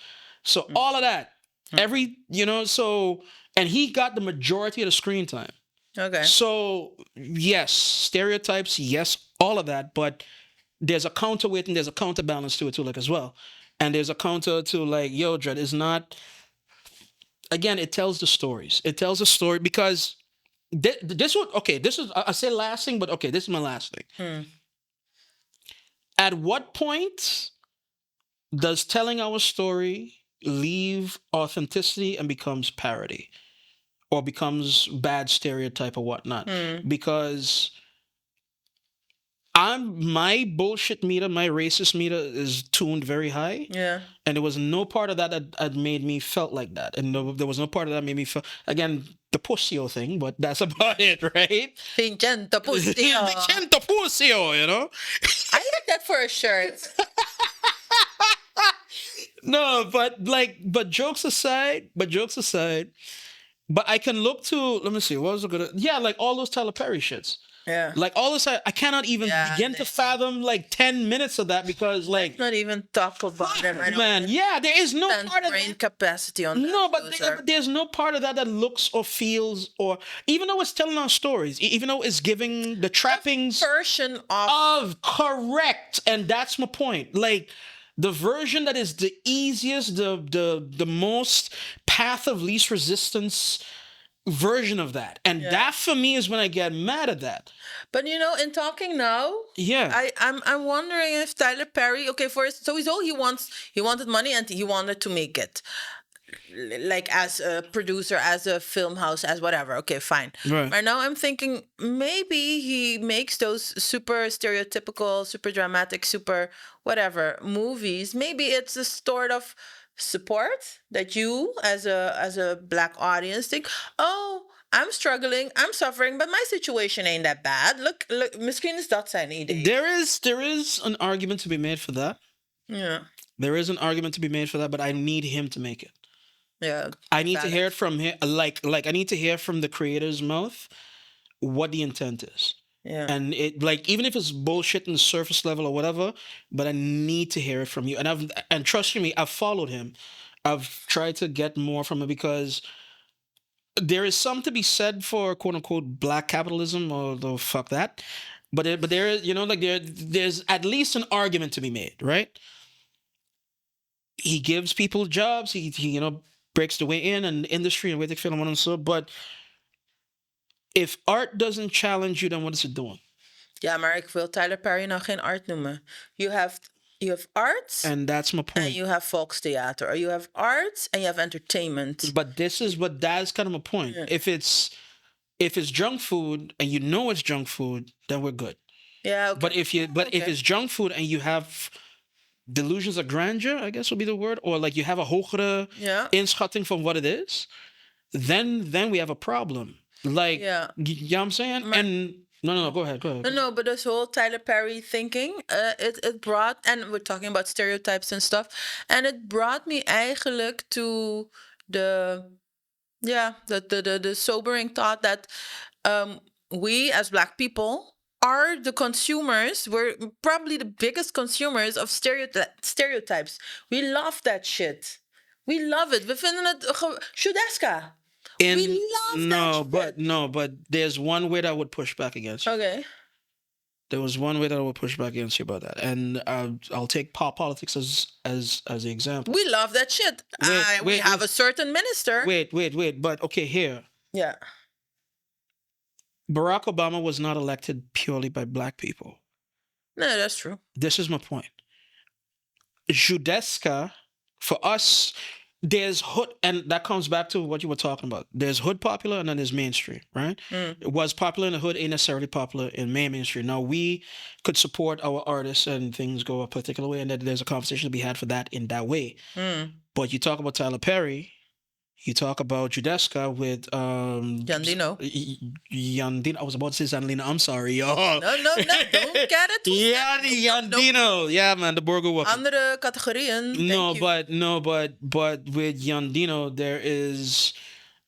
So all of that, and he got the majority of the screen time. Okay. So yes, stereotypes, yes, all of that, but there's a counterweight and there's a counterbalance to it too, like as well, and there's a counter to like, yo, Dread is not. Again, it tells the stories. It tells a story because this is, I say last thing, but okay, this is my last thing. At what point does telling our story leave authenticity and becomes parody or becomes bad stereotype or whatnot? Because my bullshit meter, my racist meter is tuned very high. Yeah. And there was no part of that that made me felt like that. And there was no part of that made me feel, again, the pussio thing, but that's about it, right? Vincento Pussio. Vincento Pussio, you know? I like that for a shirt. No, but jokes aside, but I can look to, let me see, what was it gonna, yeah, like all those Tyler Perry shits. Yeah. Like all this, I cannot even begin to fathom like 10 minutes of that because like. Not even talk about it. Man, yeah, there is no part of brain capacity on that. No, but there's no part of that looks or feels or even though it's telling our stories, even though it's giving the trappings version of correct, and that's my point. Like the version that is the easiest, the most path of least resistance. version of that. And that for me is when I get mad at that. But you know, in talking now, I'm wondering if Tyler Perry, okay, first, so he's all he wanted money and he wanted to make it. Like as a producer, as a film house, as whatever. Okay, fine. Right. But now I'm thinking maybe he makes those super stereotypical, super dramatic, super whatever movies. Maybe it's a sort of support that you as a black audience think, oh, I'm struggling, I'm suffering, but my situation ain't that bad. Look, misschien is dat zijn idee. There is an argument to be made for that. Yeah. There is an argument to be made for that, but I need him to make it. Yeah. I need to hear it from him. Like I need to hear from the creator's mouth what the intent is. Yeah. And it, like, even if it's bullshit in the surface level or whatever, but I need to hear it from you. And trust me, I've followed him. I've tried to get more from him because there is some to be said for quote unquote black capitalism, or the fuck that. But there is, you know, like there's at least an argument to be made, right? He gives people jobs. He you know, breaks the way in and the industry and way they film and so. But if art doesn't challenge you, then what is it doing? Ja, maar ik wil Tyler Perry nou geen art noemen. You have arts. And that's my point. And you have volkstheater. Or you have arts and you have entertainment. But that's kind of my point. Yeah. If it's junk food and you know it's junk food, then we're good. Yeah. Okay. If it's junk food and you have delusions of grandeur, I guess would be the word, or like you have a hogere inschatting from what it is, then we have a problem. Like, you know what I'm saying? And no, go ahead. No, but this whole Tyler Perry thinking, it brought, and we're talking about stereotypes and stuff, and it brought me eigenlijk to the sobering thought that we as black people are the consumers. We're probably the biggest consumers of stereotypes. We love that shit. We love it. We vinden het Shudeska. We love that shit. But there's one way that I would push back against you. Okay. There was one way that I would push back against you about that, and I'll take politics as the example. We love that shit. We have a certain minister. Wait. But okay, here. Yeah. Barack Obama was not elected purely by black people. No, that's true. This is my point. Judeska, for us, there's hood, and that comes back to what you were talking about. There's hood popular and then there's mainstream, right? It was popular in the hood, ain't necessarily popular in mainstream. Now, we could support our artists and things go a particular way, and then there's a conversation to be had for that in that way. But you talk about Tyler Perry, you talk about Judeska with Yandino. Yandino. I was about to say Zanlina. I'm sorry. Oh. No, don't get it. Yeah, the Yandino. Yeah, man, the burger walk. Andere categorieën. But with Yandino, there is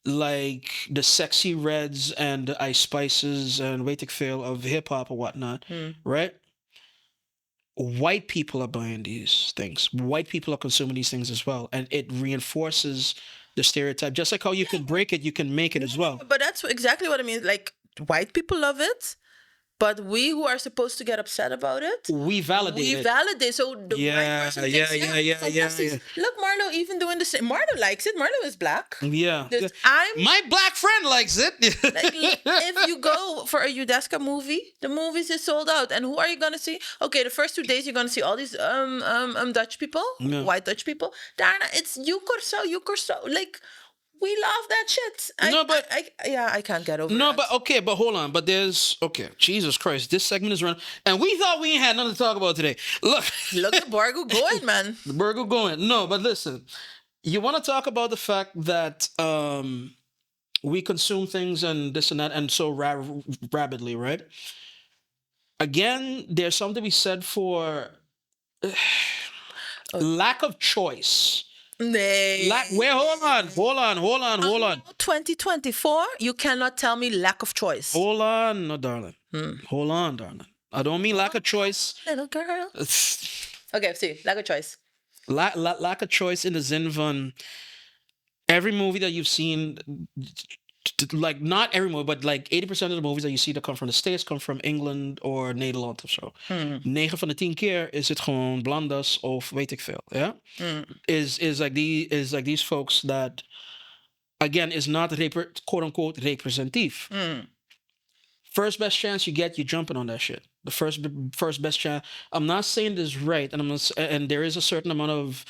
like the sexy reds and the ice spices and weet ik veel of hip hop or whatnot, right? White people are buying these things. White people are consuming these things as well, and it reinforces the stereotype. Just like how you can break it, you can make it as well. But that's exactly what I mean. Like, white people love it, but we who are supposed to get upset about it, we validate it. So the white person thinks, look, Marlo even doing the same. Marlo likes it. Marlo is black. Yeah. My black friend likes it. Like, if you go for a Judeska movie, the movies is sold out. And who are you gonna see? Okay, the first 2 days you're gonna see all these Dutch people, white Dutch people. Daarna it's you corso. Like, we love that shit. I can't get over No, that. but okay, but hold on. But Jesus Christ, this segment is running. And we thought we ain't had nothing to talk about today. Look, the burger going, man. The burger going. No, but listen, you want to talk about the fact that we consume things and this and that and so rapidly, right? Again, there's something to be said for lack of choice. Nee. Hold on. 2024, you cannot tell me lack of choice. Hold on, no, darling. Hold on, darling. I don't mean lack of choice. Little girl. Okay, see, lack of choice. Lack of choice in the zin van every movie that you've seen, like not every movie, but like 80% of the movies that you see that come from the States come from England or Nederland of zo. 9 van de 10 keer is het gewoon blandas of weet ik veel. Yeah? Is like these folks that again, is not quote unquote representative. First best chance you get, you jumping on that shit. The first best chance. I'm not saying this is right, and there is a certain amount of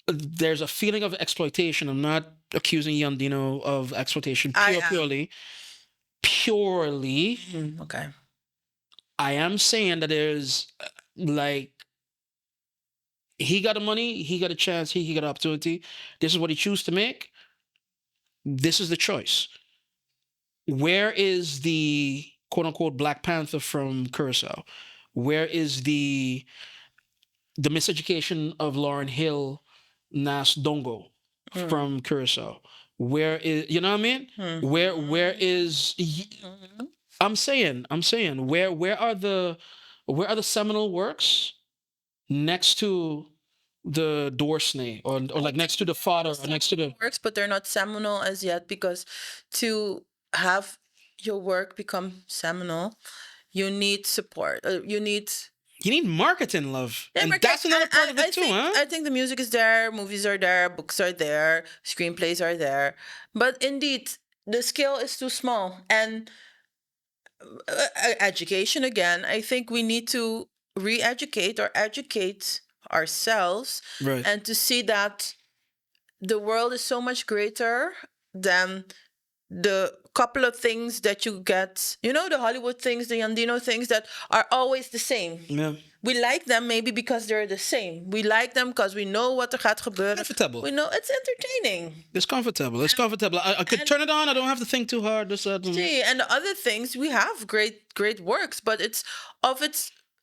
there's a feeling of exploitation. I'm not accusing Yandino of exploitation purely. Okay. I am saying that there's like he got the money, he got a chance, he got an opportunity. This is what he chooses to make. This is the choice. Where is the quote unquote Black Panther from Curacao? Where is the miseducation of Lauryn Hill, Nas Dongo from Curacao? Where is, you know what I mean? Where is I'm saying where are the seminal works next to the Dorsney or like next to the Father or next to the works, but they're not seminal as yet, because to have your work become seminal, you need support. You need marketing, love. And that's another part of it too, huh? I think the music is there, movies are there, books are there, screenplays are there. But indeed, the scale is too small. And education, again, I think we need to re-educate or educate ourselves, and to see that the world is so much greater than the couple of things that you get, the Hollywood things, the Andino things that are always the same. Yeah. We like them maybe because they're the same. We like them because we know what er gaat gebeuren. Comfortable. We know it's entertaining. It's comfortable. I could turn it on. I don't have to think too hard. See, and the other things, we have great works, but it's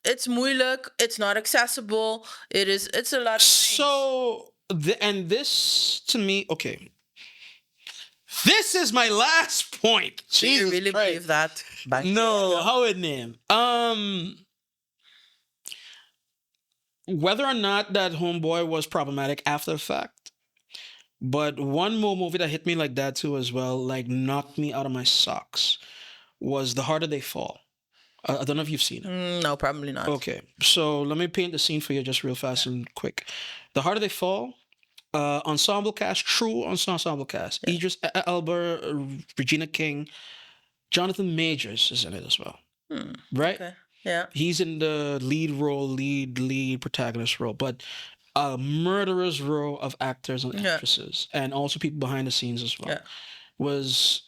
moeilijk. It's not accessible. It's a lot. So, and this to me, okay. This is my last point. Do you really believe that? No, how it name? Whether or not that homeboy was problematic after the fact, but one more movie that hit me like that too as well, like knocked me out of my socks, was The Harder They Fall. I don't know if you've seen it. No, probably not. Okay, so let me paint the scene for you just real fast and quick. The Harder They Fall, ensemble cast, true ensemble cast. Yeah. Idris Elba, Regina King, Jonathan Majors is in it as well. Right? Okay. Yeah. He's in the lead protagonist role, but a murderous row of actors and actresses, and also people behind the scenes as well. Yeah. Was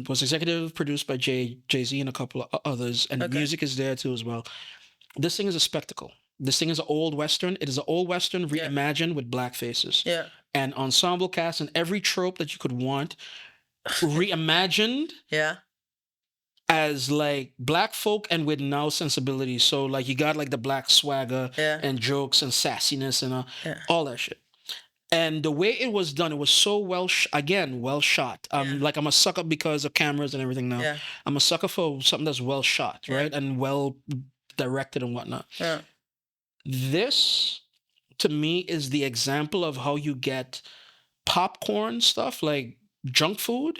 executive produced by Jay-Z and a couple of others, and the music is there too as well. This thing is a spectacle. This thing is an old Western. It is an old Western reimagined with black faces. Yeah. And ensemble cast and every trope that you could want reimagined. Yeah. As like black folk and with now sensibilities. So like you got like the black swagger and jokes and sassiness and all that shit. And the way it was done, it was so well shot. Like I'm a sucker because of cameras and everything now. Yeah. I'm a sucker for something that's well shot, right? And well directed and whatnot. Yeah. This, to me, is the example of how you get popcorn stuff, like junk food,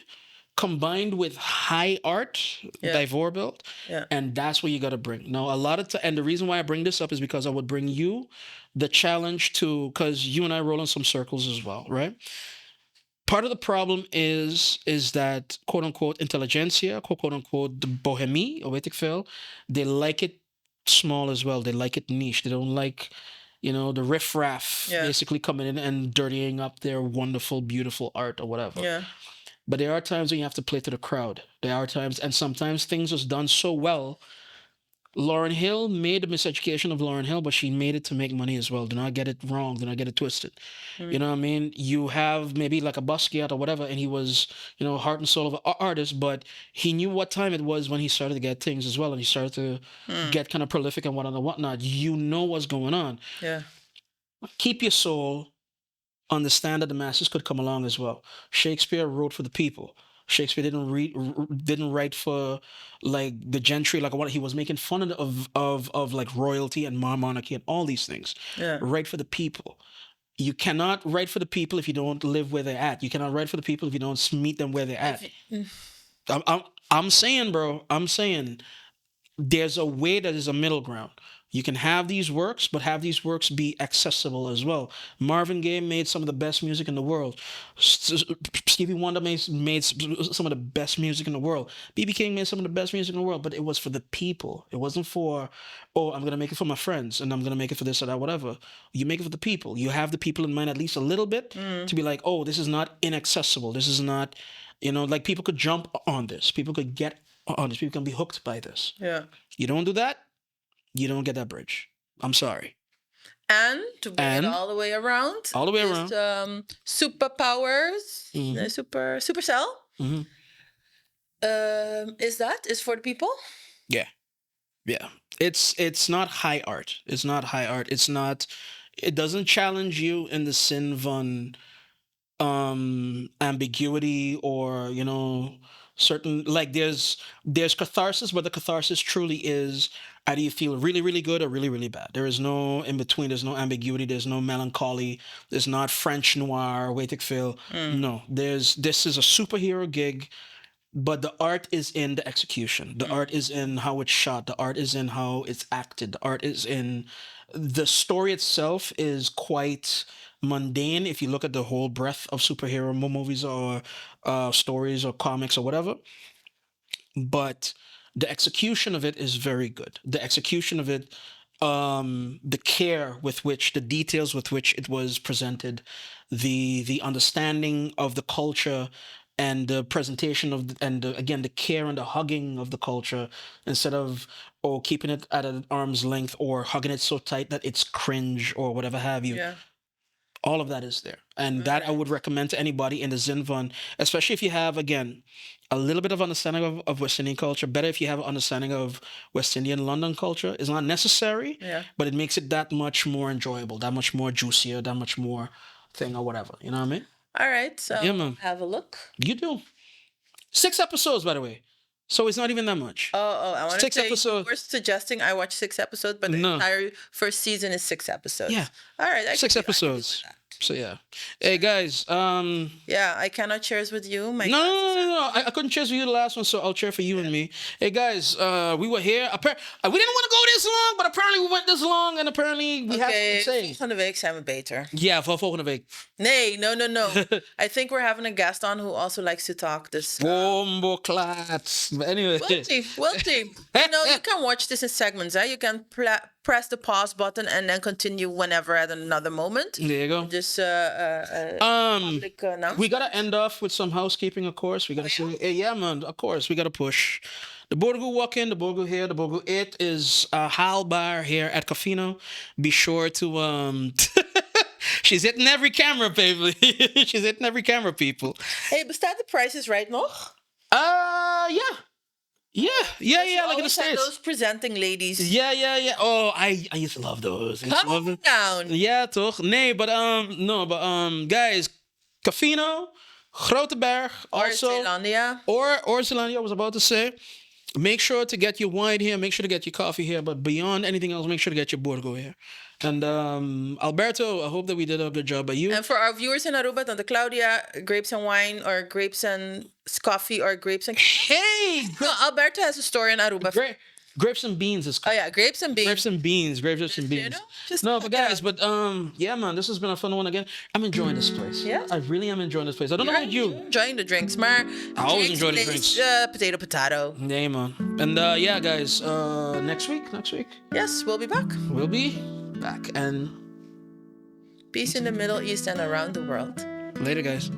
combined with high art, Divor built, and that's what you got to bring. Now, and the reason why I bring this up is because I would bring you the challenge to, because you and I roll in some circles as well, right? Part of the problem is that quote unquote intelligentsia, quote unquote the bohemie, or weet ik veel, they like it small as well. They like it niche. They don't like, the riffraff basically coming in and dirtying up their wonderful, beautiful art or whatever. Yeah. But there are times when you have to play to the crowd. There are times, and sometimes things was done so well. Lauryn Hill made a miseducation of Lauryn Hill, but she made it to make money as well. Do not get it wrong. Do not get it twisted. You know what I mean? You have maybe like a Basquiat or whatever, and he was, heart and soul of an artist, but he knew what time it was when he started to get things as well, and he started to get kind of prolific and whatnot. You know what's going on. Yeah. Keep your soul. Understand that the masses could come along as well. Shakespeare wrote for the people. Shakespeare didn't write for like the gentry, like what he was making fun of like royalty and monarchy and all these things. Yeah. Write for the people. You cannot write for the people if you don't live where they're at. You cannot write for the people if you don't meet them where they're at. I'm saying, bro. I'm saying there's a way that is a middle ground. You can have these works, but have these works be accessible as well. Marvin Gaye made some of the best music in the world. Stevie Wonder made some of the best music in the world. B.B. King made some of the best music in the world, but it was for the people. It wasn't for, oh, I'm going to make it for my friends and I'm going to make it for this or that, whatever. You make it for the people. You have the people in mind at least a little bit to be like, oh, this is not inaccessible. This is not, like people could jump on this. People could get on this. People can be hooked by this. Yeah. You don't do that, you don't get that bridge. I'm sorry. And to bring it all the way around. All the way around. Superpowers. Mhm. Supercell. Mm-hmm. Is for the people? Yeah. It's not high art. It's not high art. It doesn't challenge you in the sin von ambiguity or certain, like there's catharsis, but the catharsis truly is either you feel really, really good or really, really bad. There is no in between. There's no ambiguity. There's no melancholy. There's not French noir, wait feel. No, this is a superhero gig, but the art is in the execution. The art is in how it's shot. The art is in how it's acted. The art is in the story itself is quite mundane if you look at the whole breadth of superhero movies or stories or comics or whatever. But the execution of it is very good. The execution of it, the care with which, the details with which it was presented, the understanding of the culture and the presentation of, again, the care and the hugging of the culture instead of, keeping it at an arm's length or hugging it so tight that it's cringe or whatever have you. Yeah. All of that is there. And that I would recommend to anybody in the Zinvan, especially if you have, again, a little bit of understanding of West Indian culture. Better if you have an understanding of West Indian London culture. It's not necessary, but it makes it that much more enjoyable, that much more juicier, that much more thing or whatever. You know what I mean? All right. So Yeah, man. have a look. You do. 6 episodes, by the way. So it's not even that much. I want to 6 say episodes. we're suggesting I watch 6 episodes, but the entire first season is 6 episodes. Yeah. All right. 6 episodes. So yeah. Hey guys. Yeah, I cannot cheers with you. No. I couldn't cheers with you the last one, so I'll cheer for you and me. Hey guys, we were here. We didn't want to go this long, but apparently we went this long, and apparently we have something to say. Volgende week zijn we beter. Ja, voor volgende week. Nee, no. I think we're having a guest on who also likes to talk. This. Bombo klats. But anyway. We'll see. You can watch this in segments. You can press the pause button and then continue whenever at another moment. There you go. Just public announcement. We gotta end off with some housekeeping, of course. We gotta say, hey, yeah, man, of course, we gotta push. The Borgo walk in, the Borgo here, the Borgo it is haalbaar here at Kafino. Be sure to she's hitting every camera, baby. She's hitting every camera, people. Hey, bestaat the prices right nog? Yeah, like in the States. Those presenting ladies. Yeah. Oh, I used to love those. Calm down. Yeah, toch? Nee, but guys, Kafino, Groteberg, also. Or Zeelandia. Or Zeelandia, I was about to say. Make sure to get your wine here. Make sure to get your coffee here. But beyond anything else, make sure to get your Borgo here. And Alberto, I hope that we did a good job by you. And for our viewers in Aruba, Tante Claudia, grapes and wine, or grapes and coffee, or grapes and... Hey! No, Alberto has a story in Aruba. Grapes and beans is called. Oh yeah, grapes and beans. Grapes and beans. No, but guys, yeah, man, this has been a fun one again. I'm enjoying this place. Yeah, I really am enjoying this place. I don't know about you. Enjoying the drinks, maar I always enjoy the drinks. Potato. Yeah, man. And yeah, guys, next week. Yes, we'll be back. We'll be back and peace in the Middle East and around the world. Later, guys.